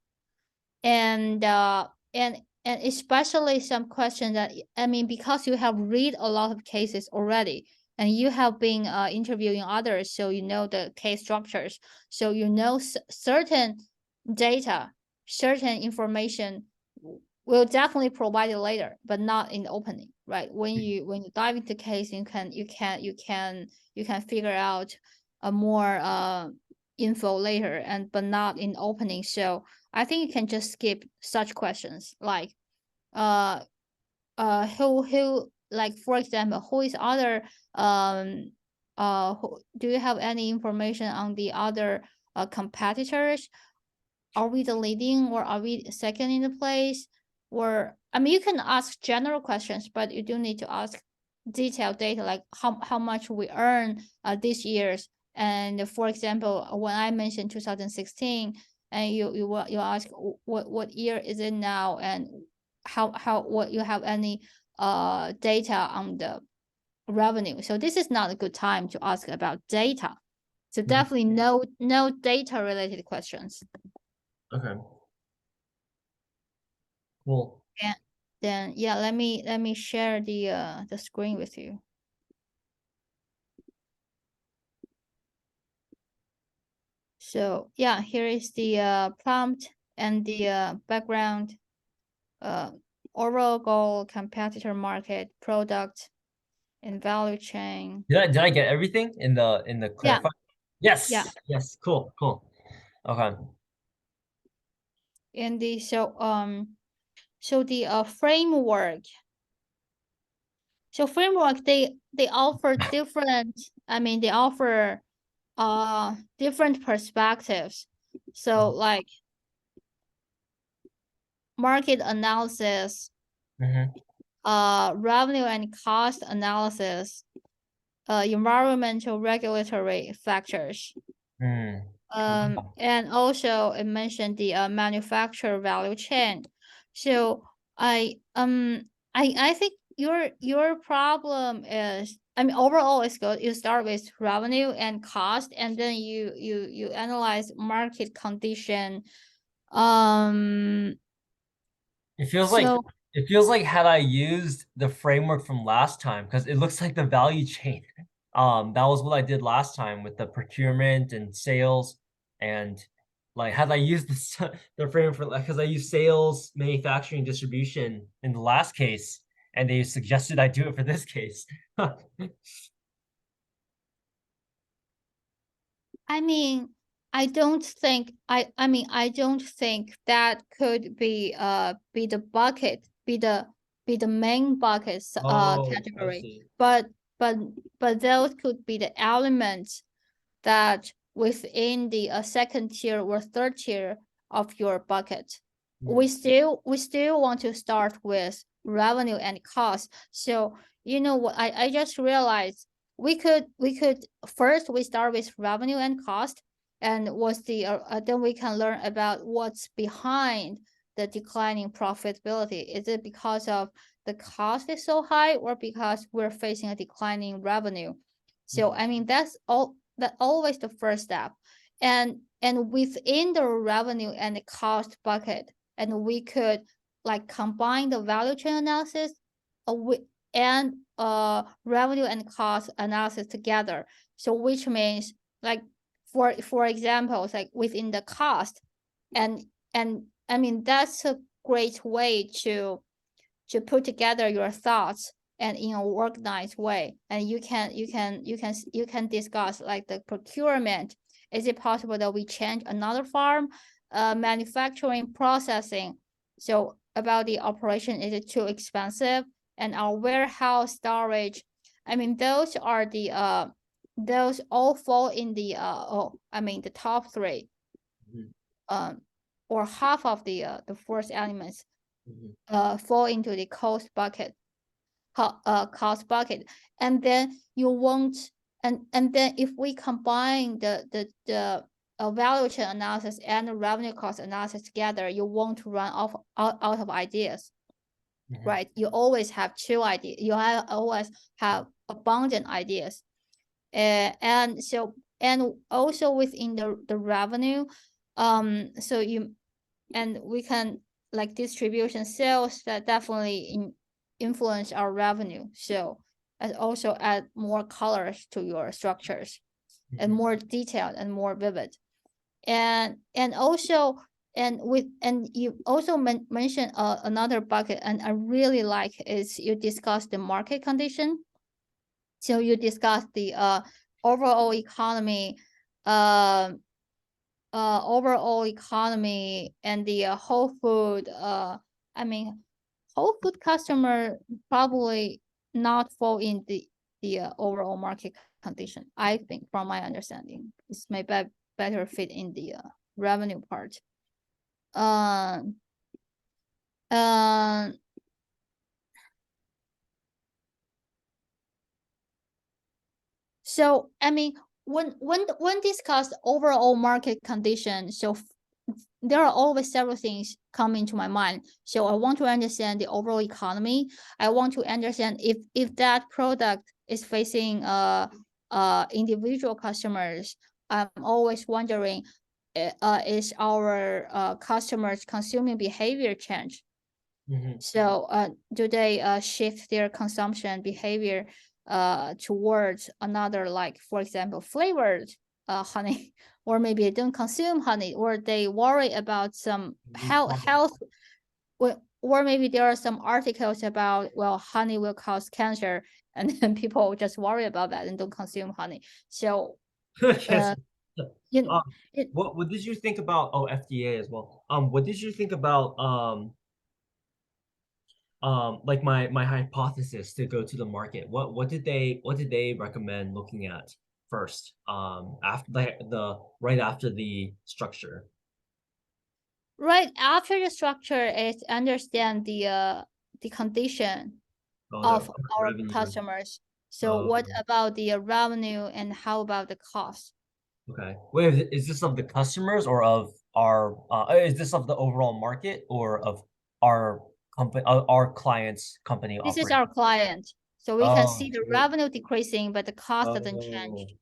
Speaker 2: And and especially some questions that I mean, because you have read a lot of cases already and you have been interviewing others, so you know the case structures, so you know certain data certain information we'll definitely provide it later, but not in the opening, right? When you dive into case, you can figure out a more info later, and but not in opening. So I think you can just skip such questions like uh who, like, for example, who is other do you have any information on the other competitors? Are we the leading, or are we second in the place? Or I mean, you can ask general questions, but you do need to ask detailed data, like how much we earn this year's. And for example, when I mentioned 2016, and you ask what year is it now, and how what you have any data on the revenue. So this is not a good time to ask about data. So
Speaker 1: Mhm.
Speaker 2: definitely no data related questions.
Speaker 1: Okay. Cool.
Speaker 2: And then yeah, let me share the screen with you. So yeah, here is the prompt and the background, uh, overall goal, competitor market, product, and value chain.
Speaker 1: Did I get everything in the
Speaker 2: Yeah,
Speaker 1: clarify?
Speaker 2: yeah.
Speaker 1: Yes. Yes. Cool. Cool. Okay.
Speaker 2: And the so the framework. So framework, they offer different. I mean, they offer different perspectives. So like market analysis,
Speaker 1: Mm-hmm.
Speaker 2: revenue and cost analysis, environmental regulatory factors.
Speaker 1: Mm.
Speaker 2: And also it mentioned the manufacturer value chain. So I think your problem is, I mean, overall it's good. You start with revenue and cost, and then you analyze market condition. Um,
Speaker 1: It feels like
Speaker 2: so
Speaker 1: it feels like had I used the framework from last time, because it looks like the value chain. That was what I did last time with the procurement and sales, and like had I used the framework for, like, because I used sales, manufacturing, distribution in the last case, and they suggested I do it for this case.
Speaker 2: I mean, I mean, I don't think that could be the bucket, be the main bucket
Speaker 1: Oh, I
Speaker 2: category.
Speaker 1: see.
Speaker 2: But but but those could be the elements that within the second tier or third tier of your bucket.
Speaker 1: Mm,
Speaker 2: We still want to start with revenue and cost. So you know what, I just realized we could first we start with revenue and cost, and what's the then we can learn about what's behind the declining profitability. Is it because of the cost is so high, or because we're facing a declining revenue? So
Speaker 1: mm,
Speaker 2: I mean, that always the first step. And within the revenue and the cost bucket, and we could like combine the value chain analysis with and revenue and cost analysis together. So which means, like, for example, it's like within the cost, and and I mean that's a great way to put together your thoughts and in a organized way. And you can discuss like the procurement. Is it possible that we change another farm? Manufacturing, processing. So about the operation, is it too expensive? And our warehouse storage. I mean, those all fall in the I mean the top three,
Speaker 1: mm,
Speaker 2: um or half of the first elements
Speaker 1: mm,
Speaker 2: fall into the cost bucket. And then you won't, and then if we combine the value chain analysis and the revenue cost analysis together, you won't run out of ideas,
Speaker 1: mm,
Speaker 2: right? You always have two ideas, always have abundant ideas. And so, and also within the revenue, so you, and we can, like, distribution sales that definitely influence our revenue. So, and also add more colors to your structures, and
Speaker 1: mm,
Speaker 2: more detailed and more vivid. And also and you also mentioned another bucket, and I really like is you discuss the market condition. So you discuss the overall economy, uh, overall economy and the whole food. I mean, whole food customer probably not fall in the overall market condition. I think, from my understanding, this may better fit in the revenue part. Uh, uh, so I mean, when discussed overall market condition, so there are always several things coming to my mind. So I want to understand the overall economy. I want to understand if that product is facing individual customers. I'm always wondering, is our customers consuming behavior change?
Speaker 1: Mhm.
Speaker 2: So do they shift their consumption behavior towards another, like for example flavored honey, or maybe they don't consume honey, or they worry about some health, or maybe there are some articles about, well, honey will cause cancer, and then people just worry about that and don't consume honey. So
Speaker 1: Yes.
Speaker 2: uh you
Speaker 1: Um,
Speaker 2: it,
Speaker 1: what did you think about, oh, FDA as well? What did you think about like my hypothesis to go to the market? What did they recommend looking at first? After the right after the structure.
Speaker 2: right after the structure is understand the condition
Speaker 1: Oh, the
Speaker 2: of our
Speaker 1: revenue.
Speaker 2: customers. So
Speaker 1: Oh,
Speaker 2: what about the revenue, and how about the cost?
Speaker 1: okay. Wait, is this of the customers or of our is this of the overall market or of our company, our clients company
Speaker 2: This is
Speaker 1: operation?
Speaker 2: our client. So we can
Speaker 1: Oh,
Speaker 2: see the revenue decreasing, but the cost doesn't change.
Speaker 1: oh,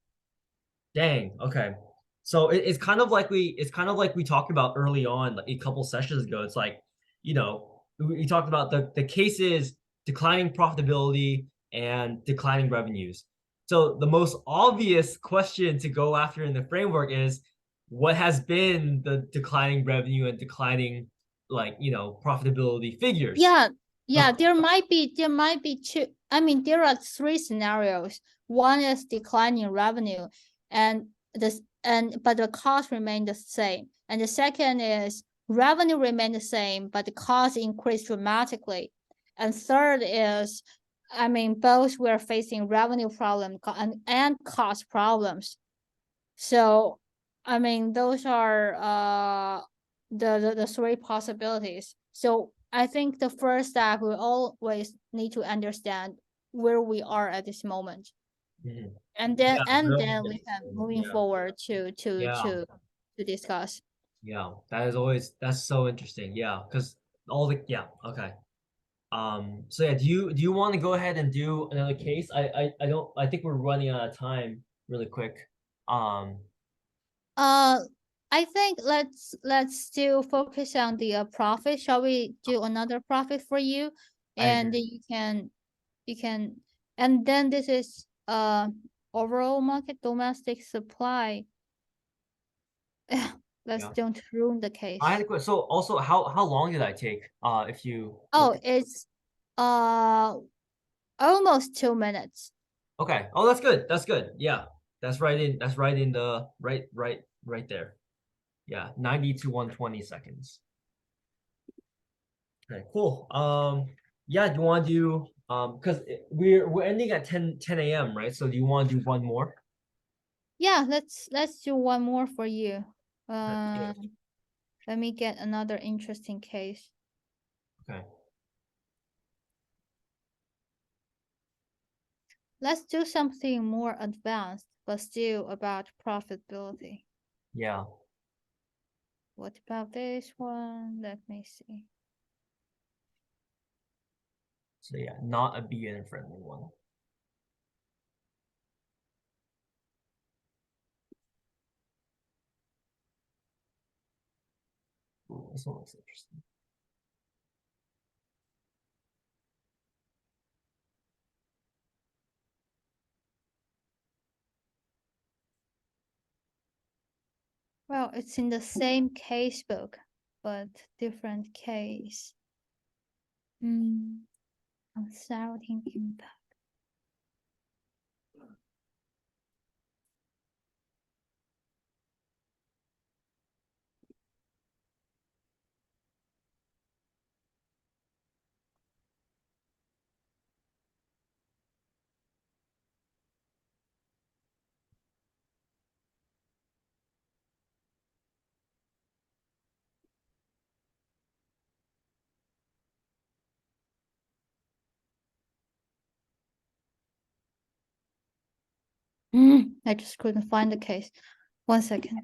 Speaker 1: dang. Okay. So it's kind of like we talked about early on, like a couple sessions ago. It's like, we talked about the cases declining profitability and declining revenues. So the most obvious question to go after in the framework is what has been the declining revenue and declining, like, profitability figures.
Speaker 2: Yeah, yeah, there might be two. I mean, there are three scenarios. One is declining revenue, and but the cost remain the same. And the second is revenue remain the same, but the cost increased dramatically. And third is, I mean, both were facing revenue problem and cost problems. So, I mean, those are the three possibilities. So I think the first step, we always need to understand where we are at this moment,
Speaker 1: Mhm.
Speaker 2: and then
Speaker 1: Yeah,
Speaker 2: and
Speaker 1: really
Speaker 2: then we can
Speaker 1: interesting.
Speaker 2: moving
Speaker 1: Yeah,
Speaker 2: forward to to
Speaker 1: yeah.
Speaker 2: to to discuss.
Speaker 1: Yeah, that's so interesting. Yeah, because yeah, okay. So yeah, do you want to go ahead and do another case? I don't, I think we're running out of time really quick. Um,
Speaker 2: Uh, I think let's still focus on the profit. Shall we do another profit for you,
Speaker 1: I
Speaker 2: and
Speaker 1: agree.
Speaker 2: you can, and then this is overall market domestic supply. Let's
Speaker 1: Yeah.
Speaker 2: don't ruin the
Speaker 1: I had a
Speaker 2: case.
Speaker 1: question. So also, how long did I take? If you look
Speaker 2: Oh,
Speaker 1: at,
Speaker 2: it's uh almost 2 minutes.
Speaker 1: okay. Oh, that's good. That's good. Yeah. That's right in the right there. Yeah, 90 to 120 seconds. Okay, cool. Yeah, do you want to do because we're ending at 10 a.m., right? So do you want to do one more?
Speaker 2: Yeah, let's do one more for you.
Speaker 1: Okay.
Speaker 2: Let me get another interesting case.
Speaker 1: Okay.
Speaker 2: Let's do something more advanced, but still about profitability.
Speaker 1: Yeah.
Speaker 2: What about this one? Let me see.
Speaker 1: So yeah, not a beginner friendly one. Ooh, this one looks interesting.
Speaker 2: Well, it's in the same case book. but different case. Consulting impact. I just couldn't find the case. 1 second.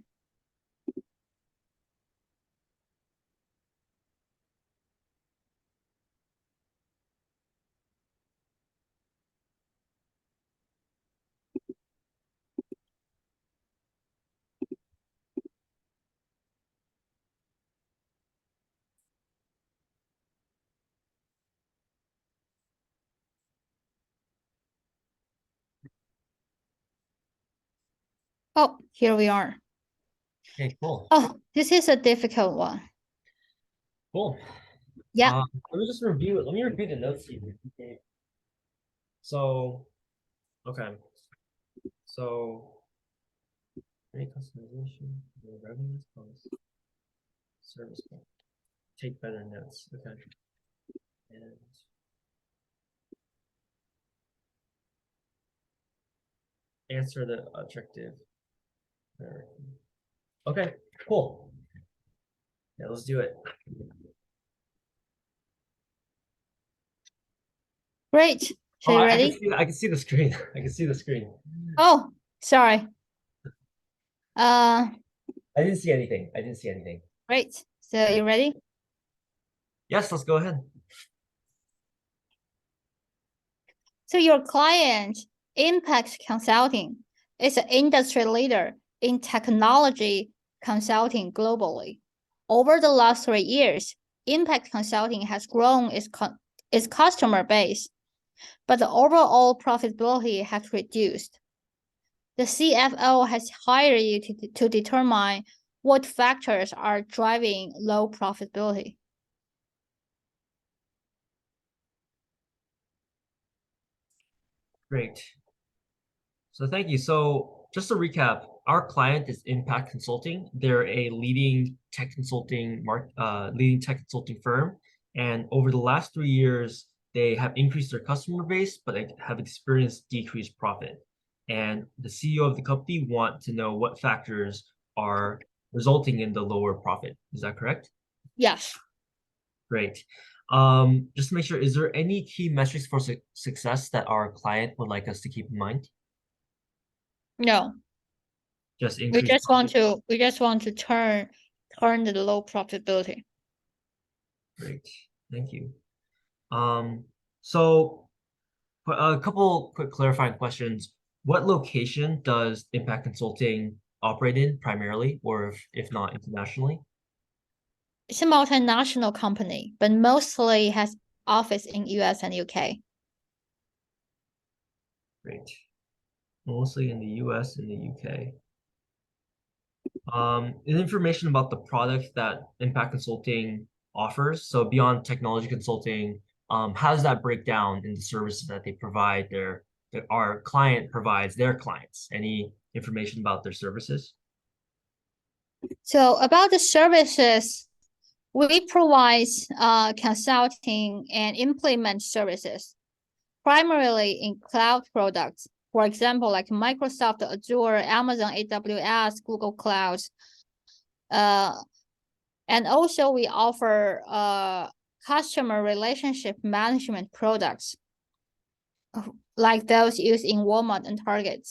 Speaker 2: Oh, here we are.
Speaker 1: Okay, cool.
Speaker 2: Oh, this is a difficult one.
Speaker 1: Cool.
Speaker 2: Yeah.
Speaker 1: Let me just review it. Let me review the notes here. Okay. So, okay. So, rate customization, revenue response, service point. Take better notes. Okay. And answer the objective. Okay, cool. Yeah, let's do it.
Speaker 2: Great. So
Speaker 1: Oh,
Speaker 2: you
Speaker 1: I can
Speaker 2: ready?
Speaker 1: see I can see the screen. I can see the screen.
Speaker 2: Oh, sorry. Uh,
Speaker 1: I didn't see anything. I didn't see anything.
Speaker 2: great. So you ready?
Speaker 1: Yes, let's go ahead.
Speaker 2: So your client, Impact Consulting, is an industry leader in technology consulting globally. Over the last 3 years, Impact Consulting has grown its customer base, but the overall profitability has reduced. The CFO has hired you to determine what factors are driving low profitability.
Speaker 1: Great. So thank you. So just to recap, our client is Impact Consulting. They're a leading tech consulting firm. And over the last 3 years, they have increased their customer base, but they have experienced decreased profit. And the CEO of the company want to know what factors are resulting in the lower profit. Is that correct?
Speaker 2: Yes.
Speaker 1: Great. Just to make sure, is there any key metrics for success that our client would like us to keep in mind?
Speaker 2: No.
Speaker 1: Just
Speaker 2: We
Speaker 1: increase
Speaker 2: just want
Speaker 1: profit.
Speaker 2: to turn the low profitability.
Speaker 1: Great. Thank you. So a couple quick clarifying questions. What location does Impact Consulting operate in primarily, or if not internationally?
Speaker 2: It's a multinational company, but mostly has office in US and UK.
Speaker 1: Great. Mostly in the US and the UK. Information about the product that Impact Consulting offers. So beyond technology consulting, how does that break down in the services that they provide that our client provides their clients? Any information about their services?
Speaker 2: So about the services, we provide consulting and implement services, primarily in cloud products. For example, like Microsoft Azure, Amazon AWS, Google Clouds. And also we offer customer relationship management products like those used in Walmart and Target.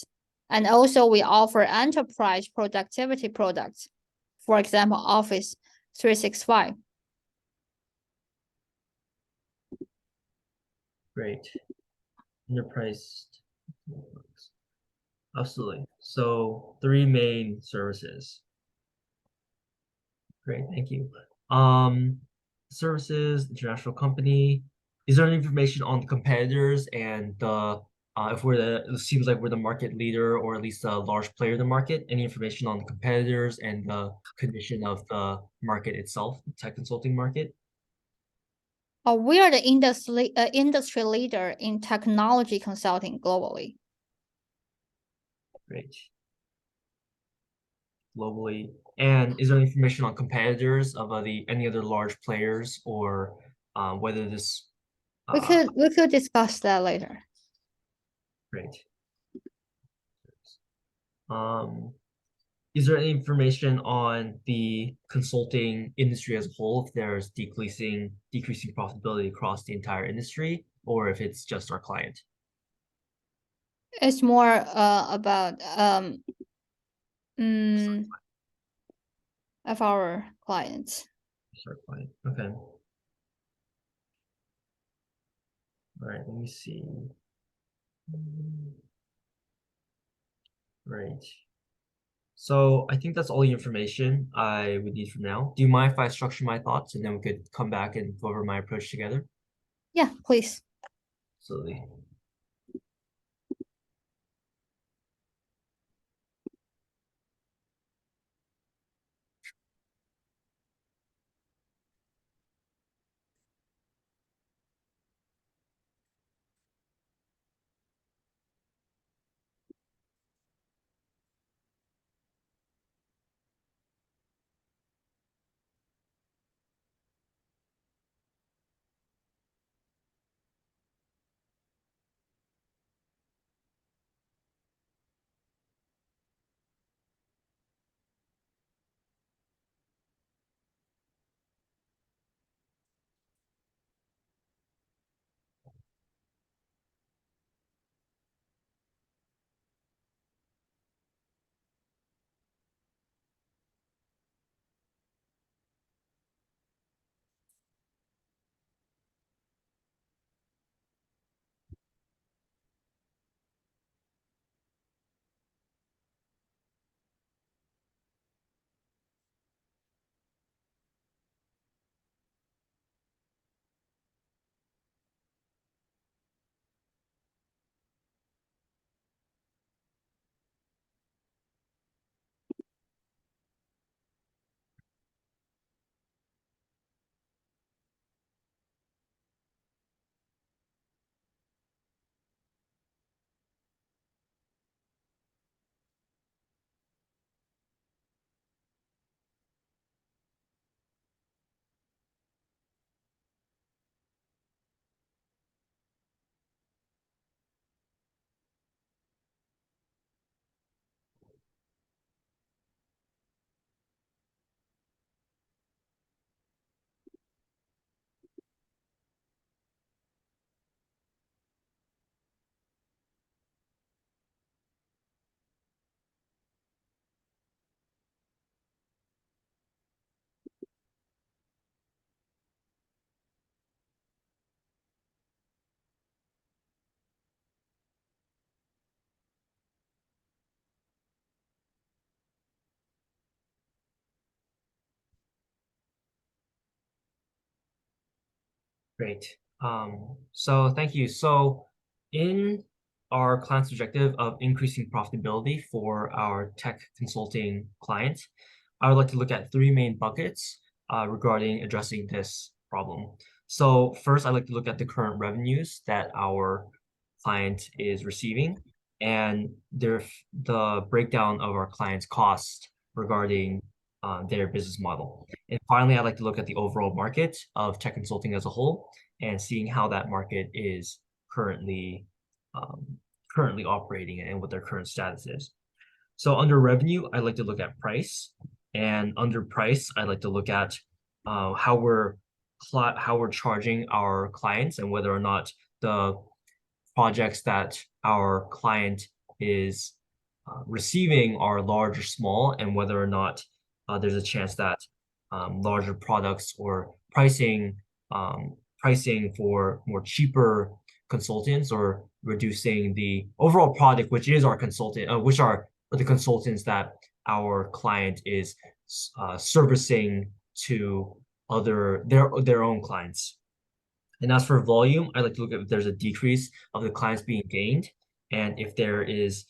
Speaker 2: And also we offer enterprise productivity products, for example, Office 365.
Speaker 1: Great. Enterprise. Absolutely. So three main services. Great, thank you. Services, international company. Is there any information on the competitors and the if it seems like we're the market leader or at least a large player in the market, any information on the competitors and the condition of the market itself, the tech consulting market?
Speaker 2: We are the industry leader in technology consulting globally.
Speaker 1: Great. Globally. And is there any information on competitors of any other large players or whether this uh,
Speaker 2: We could discuss that later.
Speaker 1: great. Um, is there any information on the consulting industry as a whole, if there's decreasing profitability across the entire industry, or if it's just our client?
Speaker 2: It's more about of our clients.
Speaker 1: Just our client. Okay. All right, let me see. Right. So I think that's all the information I would need for now. Do you mind if I structure my thoughts and then we could come back and go over my approach together?
Speaker 2: Yeah, please.
Speaker 1: Absolutely. Great. So thank you. So in our client's objective of increasing profitability for our tech consulting clients, I would like to look at three main buckets regarding addressing this problem. So first, I'd like to look at the current revenues that our client is receiving and the breakdown of our client's cost regarding their business model. And finally, I'd like to look at the overall market of tech consulting as a whole and seeing how that market is currently um, currently operating and what their current status is. So under revenue, I like to look at price, and under price, I like to look at how we're charging our clients and whether or not the projects that our client is receiving are large or small, and whether or not there's a chance that larger products or pricing for more cheaper consultants or reducing the overall product, which is our consultant, which are the consultants that our client is servicing to their own clients. And as for volume, I like to look at if there's a decrease of the clients being gained and if there is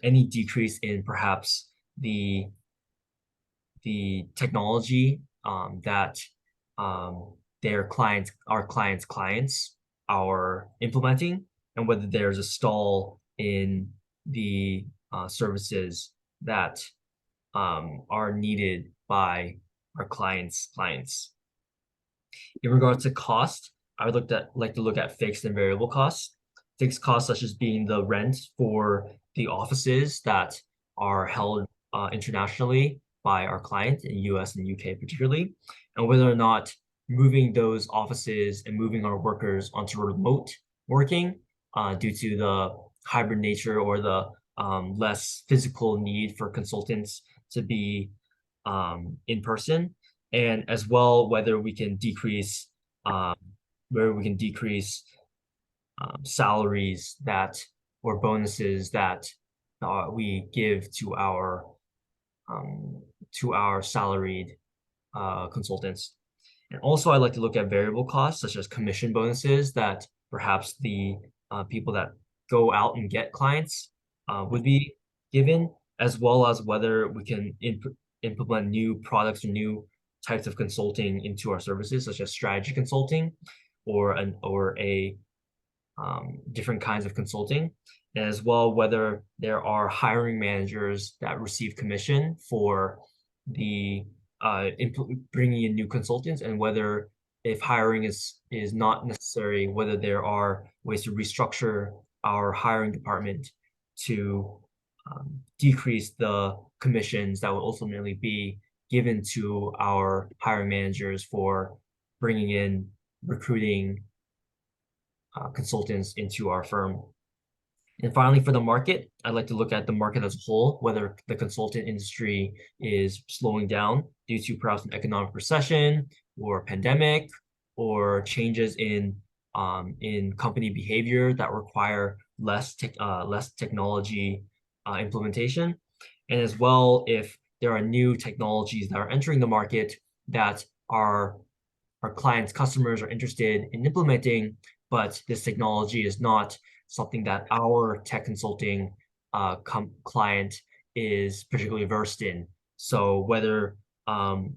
Speaker 1: any decrease in perhaps the technology that our clients are implementing, and whether there's a stall in the services that are needed by our clients. In regards to cost, I would like to look at fixed and variable costs. Fixed costs such as being the rent for the offices that are held internationally by our client in US and UK particularly, and whether or not moving those offices and moving our workers onto remote working due to the hybrid nature or the less physical need for consultants to be in person, and as well whether we can decrease um, salaries that or bonuses that we give to our salaried consultants. And also, I like to look at variable costs such as commission bonuses that perhaps the people that go out and get clients would be given, as well as whether we can implement new products or new types of consulting into our services, such as strategy consulting or a different kinds of consulting, and as well whether there are hiring managers that receive commission for the bringing in new consultants, and whether if hiring is not necessary, whether there are ways to restructure our hiring department to decrease the commissions that will ultimately be given to our hiring managers for bringing in recruiting consultants into our firm. And finally, for the market, I'd like to look at the market as a whole, whether the consultant industry is slowing down due to perhaps an economic recession or pandemic or changes in company behavior that require less technology implementation, and as well if there are new technologies that are entering the market that our clients' customers are interested in implementing, but this technology is not something that our tech consulting client is particularly versed in. So whether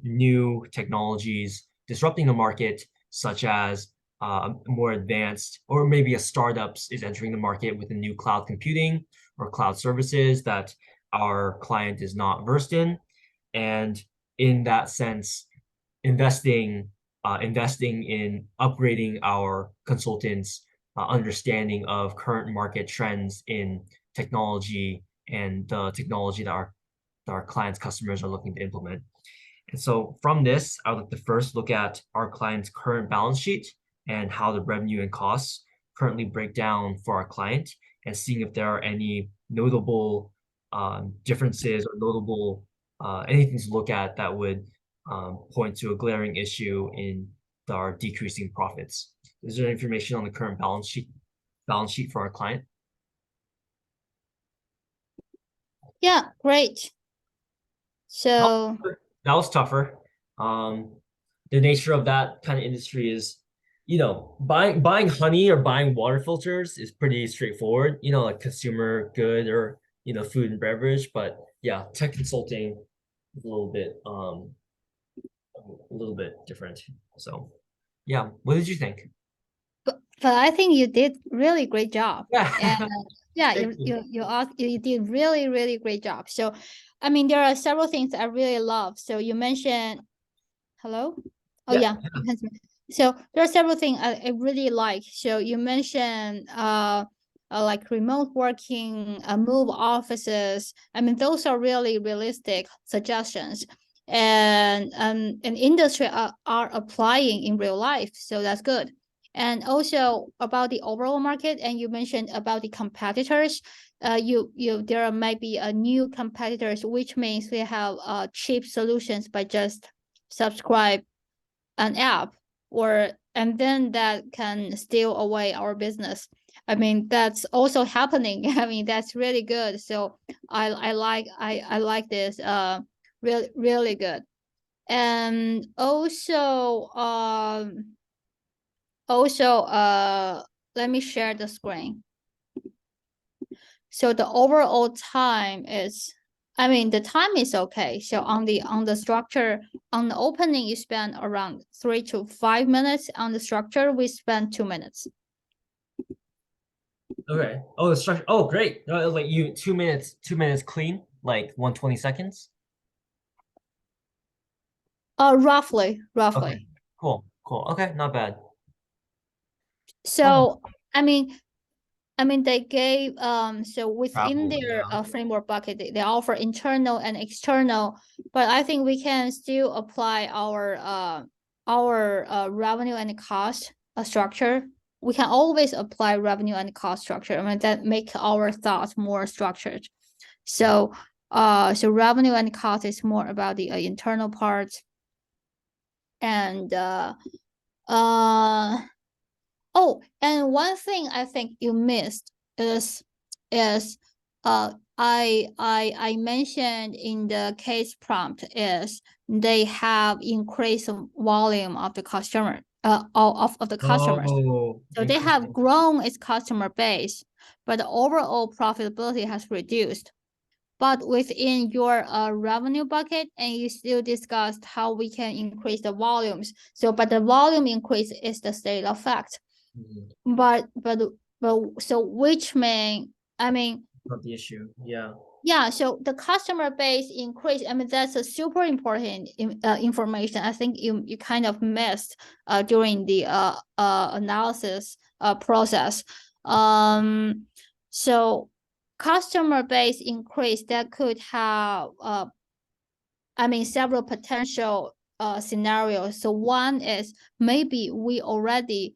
Speaker 1: new technologies disrupting the market, such as more advanced, or maybe a startups is entering the market with a new cloud computing or cloud services that our client is not versed in. And in that sense, investing in upgrading our consultants' understanding of current market trends in technology and the technology that our clients' customers are looking to implement. And so from this, I would like to first look at our client's current balance sheet and how the revenue and costs currently break down for our client, and seeing if there are any notable differences or notable anything to look at that would point to a glaring issue in our decreasing profits. Is there information on the current balance sheet for our client?
Speaker 2: Yeah, great. So
Speaker 1: That was tougher. The nature of that kind of industry is, buying honey or buying water filters is pretty straightforward, like consumer good or food and beverage. But yeah, tech consulting is a little bit different. So yeah, what did you think?
Speaker 2: but I think you did really great job.
Speaker 1: Yeah.
Speaker 2: And yeah,
Speaker 1: Thank you.
Speaker 2: you did really, really great job. So I mean there are several things I really love. So you mentioned hello? Oh
Speaker 1: Yeah.
Speaker 2: yeah, you can see me. So there are several things I really like. So you mentioned like remote working, move offices. I mean those are really realistic suggestions. And industry are applying in real life. So that's good. And also about the overall market, and you mentioned about the competitors. There might be a new competitors, which means they have cheap solutions by just subscribe an app, or and then that can steal away our business. I mean that's also happening. I mean that's really good. So I like this really really good. And also also let me share the screen. So the overall time is, I mean, the time is okay. So on the structure, on the opening, you spend around 3 to 5 minutes. On the structure, we spend 2 minutes.
Speaker 1: Okay. Oh, the structure. Oh, great. Like you 2 minutes clean, like 120 seconds.
Speaker 2: Roughly,
Speaker 1: Okay.
Speaker 2: roughly.
Speaker 1: Cool. Cool. Okay, not bad. Oh,
Speaker 2: So I mean, they gave so within
Speaker 1: travel.
Speaker 2: their
Speaker 1: Yeah.
Speaker 2: framework bucket, they offer internal and external, but I think we can still apply our revenue and cost structure. We can always apply revenue and cost structure. I mean that make our thoughts more structured. So so revenue and cost is more about the internal parts, and uh oh, and one thing I think you missed is I mentioned in the case prompt is they have increased volume of the customer of the customers.
Speaker 1: Oh,
Speaker 2: So they have
Speaker 1: interesting.
Speaker 2: grown its customer base, but the overall profitability has reduced. But within your revenue bucket, and you still discussed how we can increase the volumes. So, but the volume increase is the state of fact.
Speaker 1: Mhm.
Speaker 2: But so which mean, I mean,
Speaker 1: Not the issue. Yeah.
Speaker 2: yeah, so the customer base increase, I mean that's a super important information. I think you kind of missed during the analysis process. So customer base increase that could have I mean, several potential scenarios. So one is maybe we already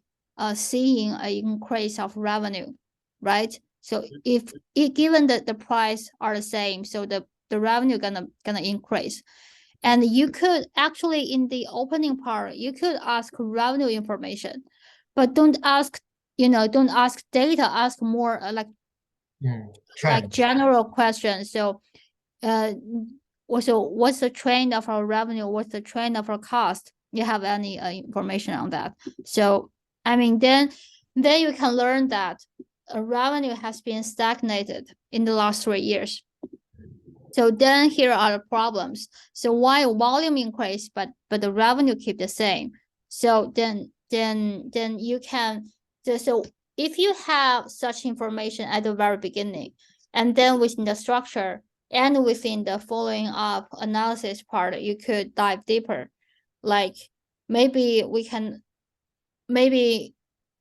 Speaker 2: seeing an increase of revenue, right? So if given that the price are the same, so the revenue gonna increase. And you could actually in the opening part, you could ask revenue information, but don't ask, don't ask data, ask more like
Speaker 1: Trends.
Speaker 2: general questions. So also what's the trend of our revenue, what's the trend of our cost, you have any information on that? So I mean then you can learn that revenue has been stagnated in the last 3 years. So then here are the problems. So why volume increase but the revenue keep the same? So then you can, so if you have such information at the very beginning, and then within the structure and within the following up analysis part, you could dive deeper. Like maybe we can, maybe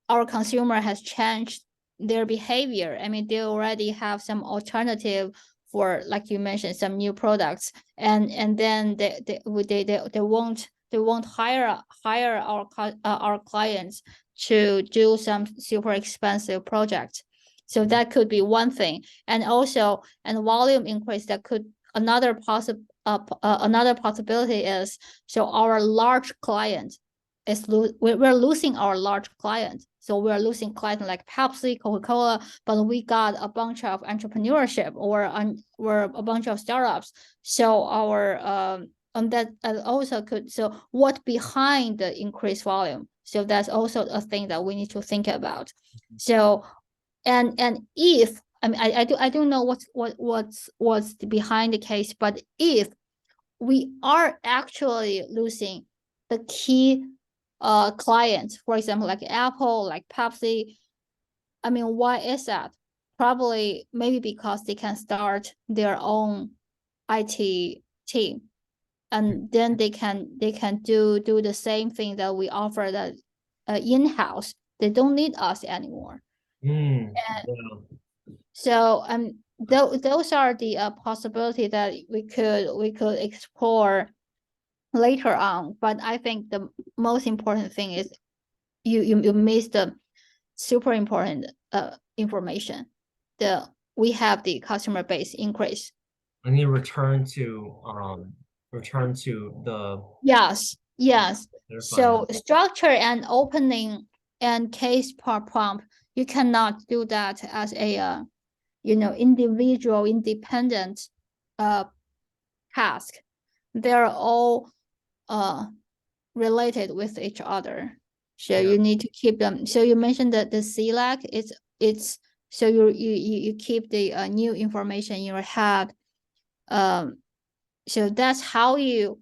Speaker 2: our consumer has changed their behavior. I mean, they already have some alternative for, like you mentioned, some new products, and then they won't hire our clients to do some super expensive projects. So that could be one thing, and also and volume increase that could another possibility is, so our large client is we're losing our large client. So we're losing clients like Pepsi, Coca-Cola, but we got a bunch of entrepreneurship or a bunch of startups. So our and that also could, so what behind the increased volume? So that's also a thing that we need to think about. So and if I mean I don't know what's behind the case, but if we are actually losing the key clients, for example, like Apple, like Pepsi. I mean, why is that? Probably maybe because they can start their own IT team, and then they can do the same thing that we offer that in-house. They don't need us anymore.
Speaker 1: Yeah.
Speaker 2: So those are the possibility that we could explore later on. But I think the most important thing is you missed the super important information. The We have the customer base increase.
Speaker 1: I need to return to the
Speaker 2: Yes, yes.
Speaker 1: clarify that.
Speaker 2: So structure and opening and case per prompt, you cannot do that as a individual independent uh task. They're all uh related with each other. So
Speaker 1: Yeah.
Speaker 2: you need to keep them. So you mentioned that the CLAC, it's so you keep the new information in your head. So that's how you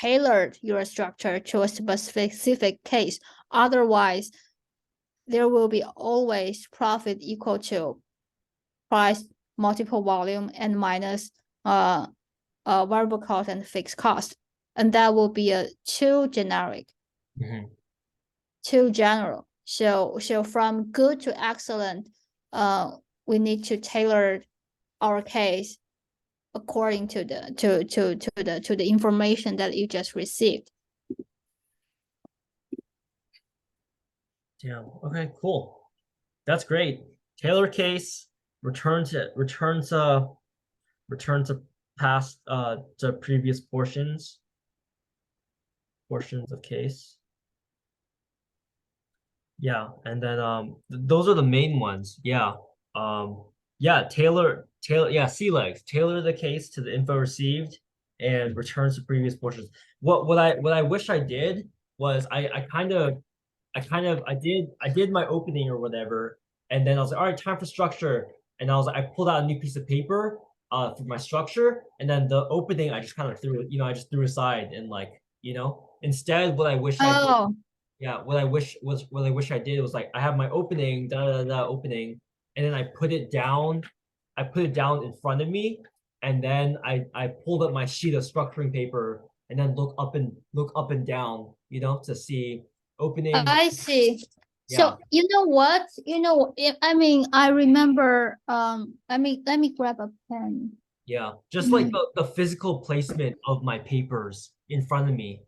Speaker 2: tailored your structure to a specific case. Otherwise, there will be always profit equal to price multiple volume and minus variable cost and fixed cost, and that will be a too generic,
Speaker 1: Mhm.
Speaker 2: too general. So from good to excellent, we need to tailor our case according to the information that you just received.
Speaker 1: Yeah. Okay, cool. That's great. Taylor case, return to past to previous portions of case. Yeah, and then those are the main ones. Yeah. Yeah, yeah, sea legs. Tailor the case to the info received and returns to previous portions. What I wish I did was I did my opening or whatever, and then I was like, all right, time for structure. And I was like, I pulled out a new piece of paper for my structure, and then the opening I just kind of threw, I just threw aside and like, instead what I wish I did,
Speaker 2: Oh,
Speaker 1: yeah, what I wish I did was like I have my opening, opening, and then I put it down in front of me, and then I pulled up my sheet of structuring paper and then look up and down, to see opening.
Speaker 2: I see.
Speaker 1: Yeah,
Speaker 2: So you know what? If I mean, I remember. Let me grab a pen.
Speaker 1: yeah. Just like
Speaker 2: Mm.
Speaker 1: the physical placement of my papers in front of me.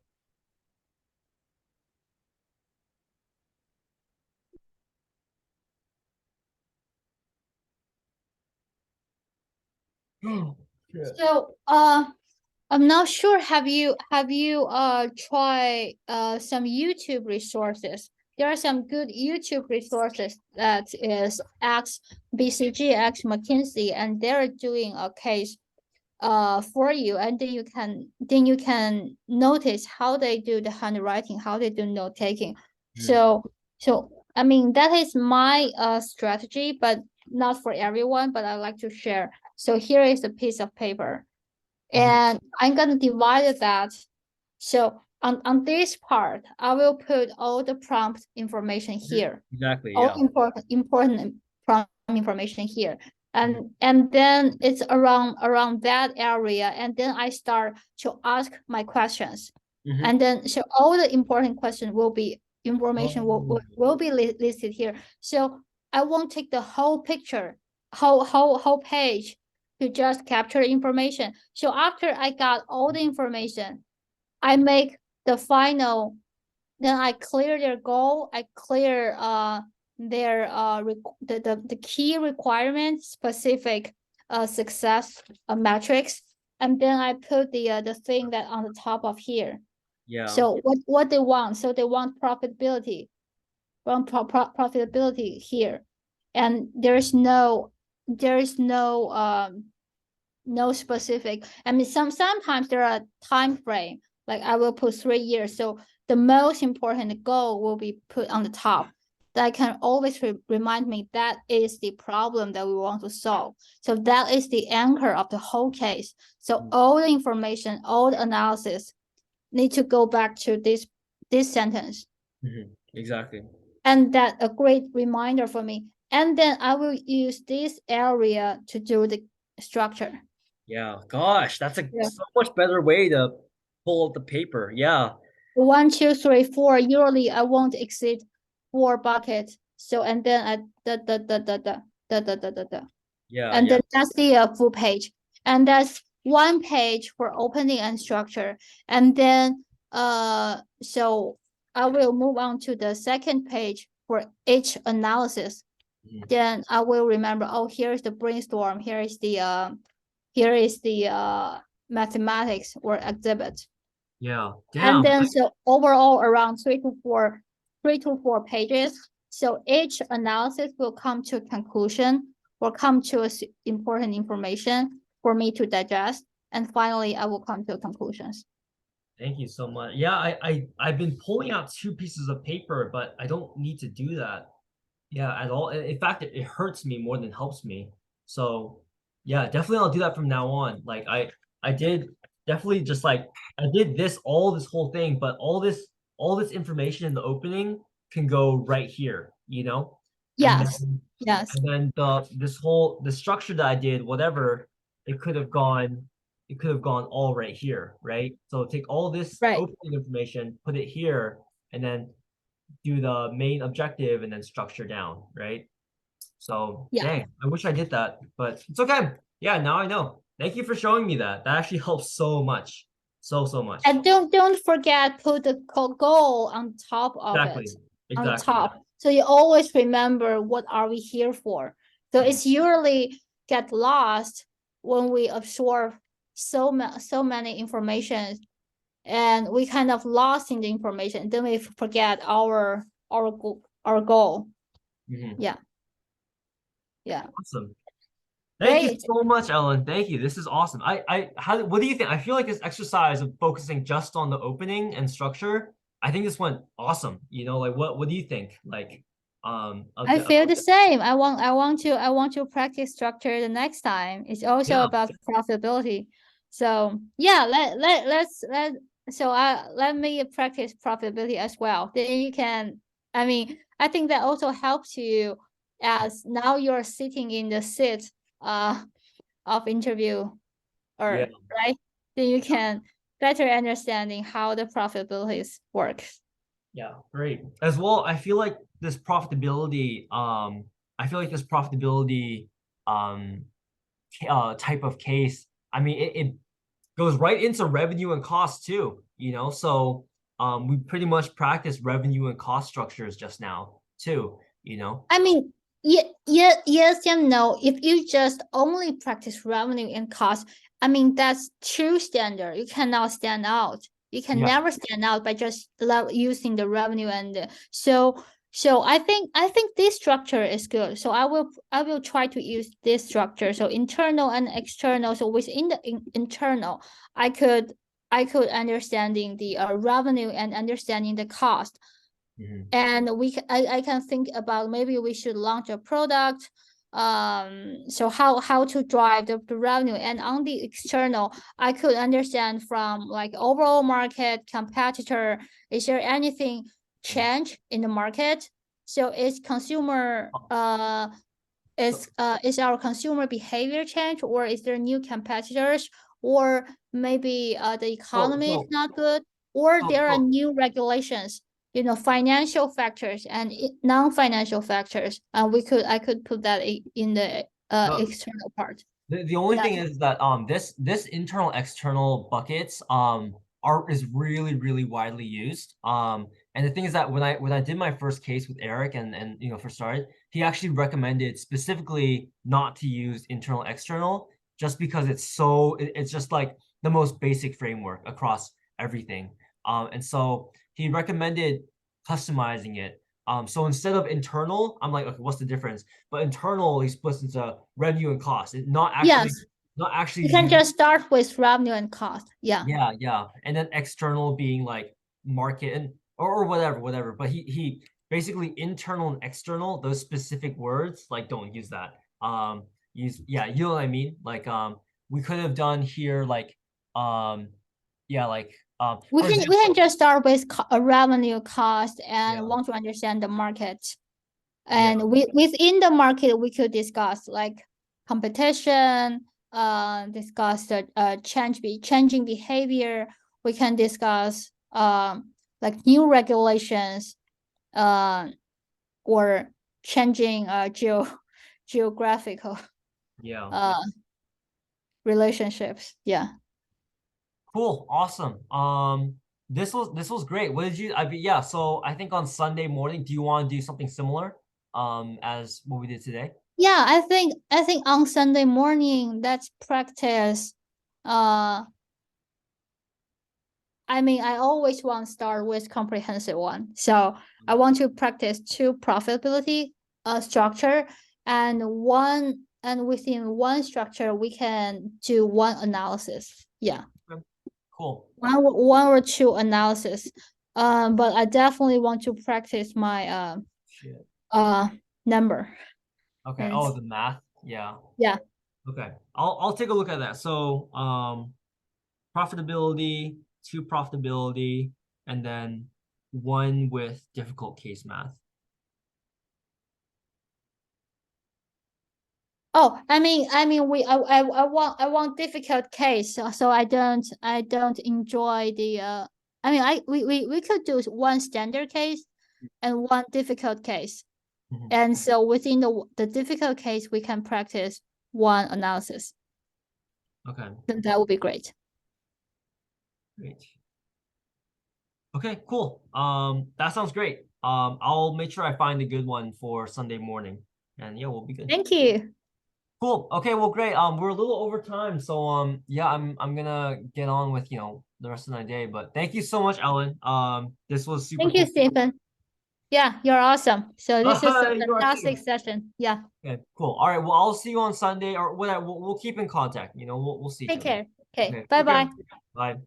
Speaker 1: Oh, shit.
Speaker 2: So, I'm not sure. Have you tried some YouTube resources? There are some good YouTube resources that is X BCG, X McKinsey, and they're doing a case for you, and then you can notice how they do the handwriting, how they do note taking.
Speaker 1: Mm,
Speaker 2: So I mean that is my strategy, but not for everyone, but I like to share. So here is a piece of paper,
Speaker 1: mhm,
Speaker 2: and I'm gonna divide that. So on this part, I will put all the prompt information
Speaker 1: mhm.
Speaker 2: here,
Speaker 1: Exactly.
Speaker 2: all
Speaker 1: Yeah.
Speaker 2: important prompt information here,
Speaker 1: Mhm,
Speaker 2: and then it's around that area, and then I start to ask my questions,
Speaker 1: mhm.
Speaker 2: and then so all the important question will be information
Speaker 1: Oh,
Speaker 2: will be listed here. So I won't take the whole picture, whole page to just capture information. So after I got all the information, I make the final, then I clear their goal, I clear their the key requirement specific success metrics, and then I put the thing that on the top of here.
Speaker 1: yeah.
Speaker 2: So what they want, so they want profitability, profitability here, and there is no no specific. I mean, sometimes there are time frame. Like I will put 3 years. So the most important goal will be put on the top. That can always remind me that is the problem that we want to solve. So that is the anchor of the whole case. So
Speaker 1: Mm,
Speaker 2: all the information, all the analysis need to go back to this sentence.
Speaker 1: mhm. Exactly.
Speaker 2: And that a great reminder for me. And then I will use this area to do the structure.
Speaker 1: Yeah. Gosh, that's a
Speaker 2: Yeah.
Speaker 1: so much better way to pull up the paper. Yeah.
Speaker 2: 1, 2, 3, 4. Usually I won't exceed 4 buckets. So and then I da.
Speaker 1: Yeah.
Speaker 2: And
Speaker 1: Yeah.
Speaker 2: then that's the full page. And that's one page for opening and structure. And then so I will move on to the second page for each analysis.
Speaker 1: Mhm.
Speaker 2: Then I will remember, oh, here is the brainstorm, here is the mathematics or exhibit.
Speaker 1: Yeah.
Speaker 2: And
Speaker 1: Damn.
Speaker 2: then so overall around 3 to 4 pages. So each analysis will come to a conclusion or come to important information for me to digest. And finally, I will come to conclusions.
Speaker 1: Thank you so much. Yeah, I've been pulling out two pieces of paper, but I don't need to do that. Yeah, at all. In fact, it hurts me more than helps me. So yeah, definitely I'll do that from now on. Like I did definitely just like I did this whole thing, but all this information in the opening can go right here, you know? And
Speaker 2: Yes,
Speaker 1: then
Speaker 2: yes,
Speaker 1: the structure that I did, whatever, it could have gone it could have gone all right here, right? So take all this
Speaker 2: right.
Speaker 1: opening information, put it here, and then do the main objective and then structure down, right? So
Speaker 2: Yeah.
Speaker 1: dang, I wish I did that, but it's okay. Yeah, now I know. Thank you for showing me that. That actually helps so much. So much.
Speaker 2: And don't forget put the goal on top of it,
Speaker 1: Exactly.
Speaker 2: on
Speaker 1: Exactly.
Speaker 2: top. So you always remember what are we here for. So
Speaker 1: Mhm.
Speaker 2: it's usually get lost when we absorb so many information and we kind of lost in the information. Then we forget our goal.
Speaker 1: Mhm.
Speaker 2: Yeah, yeah.
Speaker 1: Awesome. Thank you
Speaker 2: Great.
Speaker 1: so much, Ellen. Thank you. This is awesome. What do you think? I feel like this exercise of focusing just on the opening and structure, I think this went awesome. You know, like what do you think? Like, of
Speaker 2: I
Speaker 1: the,
Speaker 2: feel the same. I want to practice structure the next time. It's also
Speaker 1: yeah,
Speaker 2: about profitability. So yeah, let so let me practice profitability as well. Then you can, I mean, I think that also helps you as now you're sitting in the seat uh of interview
Speaker 1: yeah.
Speaker 2: or right. Then you can better understanding how the profitabilities works.
Speaker 1: Yeah, great. As well, I feel like this profitability um type of case, I mean it goes right into revenue and cost too, you know? So we pretty much practice revenue and cost structures just now too, you know?
Speaker 2: I mean, yes and no. If you just only practice revenue and cost, I mean, that's true standard. You cannot stand out. You can
Speaker 1: Yeah.
Speaker 2: never stand out by just using the revenue so I think this structure is good. So I will try to use this structure. So internal and external. So within the internal, I could I could understanding the revenue and understanding the cost
Speaker 1: Mhm.
Speaker 2: and I can think about maybe we should launch a product so how to drive the revenue and on the external I could understand from like overall market competitor is there anything
Speaker 1: Mhm.
Speaker 2: change in the market so
Speaker 1: So
Speaker 2: is our consumer behavior change or is there new competitors or maybe the
Speaker 1: so
Speaker 2: economy is
Speaker 1: so
Speaker 2: not good or
Speaker 1: so
Speaker 2: there are
Speaker 1: so
Speaker 2: new regulations financial factors and non-financial factors and we could I could put that in the
Speaker 1: the
Speaker 2: external part.
Speaker 1: the only
Speaker 2: Yeah.
Speaker 1: thing is that this internal external buckets are is really widely used. And the thing is that when I did my first case with Eric and you know first started, he actually recommended specifically not to use internal external just because it's just like the most basic framework across everything. And so he recommended customizing it. So instead of internal, I'm like, okay, what's the difference? But internal he splits into revenue and cost.
Speaker 2: Yes,
Speaker 1: Not actually
Speaker 2: you can
Speaker 1: use
Speaker 2: just start with revenue and cost. Yeah.
Speaker 1: yeah. And then external being like market and or whatever. But he basically internal and external, those specific words, like don't use that. Use yeah, you know what I mean? Like we could have done here like um yeah, like for
Speaker 2: We can
Speaker 1: example,
Speaker 2: just start with a revenue cost
Speaker 1: yeah,
Speaker 2: and want to understand the market.
Speaker 1: yeah,
Speaker 2: And within the market, we could discuss like competition, discuss the changing behavior. We can discuss like new regulations, uh, or changing geographical
Speaker 1: yeah.
Speaker 2: uh relationships. Yeah.
Speaker 1: Cool, awesome. This was great. What did you? I mean, yeah. So I think on Sunday morning, do you want to do something similar, as what we did today?
Speaker 2: Yeah, I think on Sunday morning, let's practice. Uh, I mean, I always want to start with comprehensive one. So I want to practice two profitability structure and within one structure we can do one analysis. Yeah.
Speaker 1: Okay, cool.
Speaker 2: one or two analysis. But I definitely want to practice my
Speaker 1: Shit.
Speaker 2: uh number.
Speaker 1: Okay.
Speaker 2: And
Speaker 1: Oh, the math. Yeah.
Speaker 2: yeah.
Speaker 1: Okay. I'll take a look at that. So, profitability, two profitability, and then one with difficult case math.
Speaker 2: Oh, I want difficult case, so I don't enjoy the we could do one standard case and one difficult case,
Speaker 1: Mhm.
Speaker 2: and so within the difficult case we can practice one analysis.
Speaker 1: Okay.
Speaker 2: Then that would be great.
Speaker 1: Great. Okay, cool. That sounds great. I'll make sure I find a good one for Sunday morning, and yeah, we'll be good.
Speaker 2: Thank you.
Speaker 1: Cool. Okay, well, great. We're a little over time, so yeah, I'm gonna get on with the rest of my day. But thank you so much, Ellen. This was super
Speaker 2: Thank you,
Speaker 1: cool.
Speaker 2: Stephen. Yeah, you're awesome. So this is a
Speaker 1: You are
Speaker 2: fantastic
Speaker 1: too.
Speaker 2: session. Yeah.
Speaker 1: Okay, cool. All right. Well, I'll see you on Sunday, or whatever. We'll keep in contact. We'll see each
Speaker 2: Take
Speaker 1: other.
Speaker 2: care. Okay.
Speaker 1: Okay.
Speaker 2: Bye
Speaker 1: Take care.
Speaker 2: bye.
Speaker 1: Bye.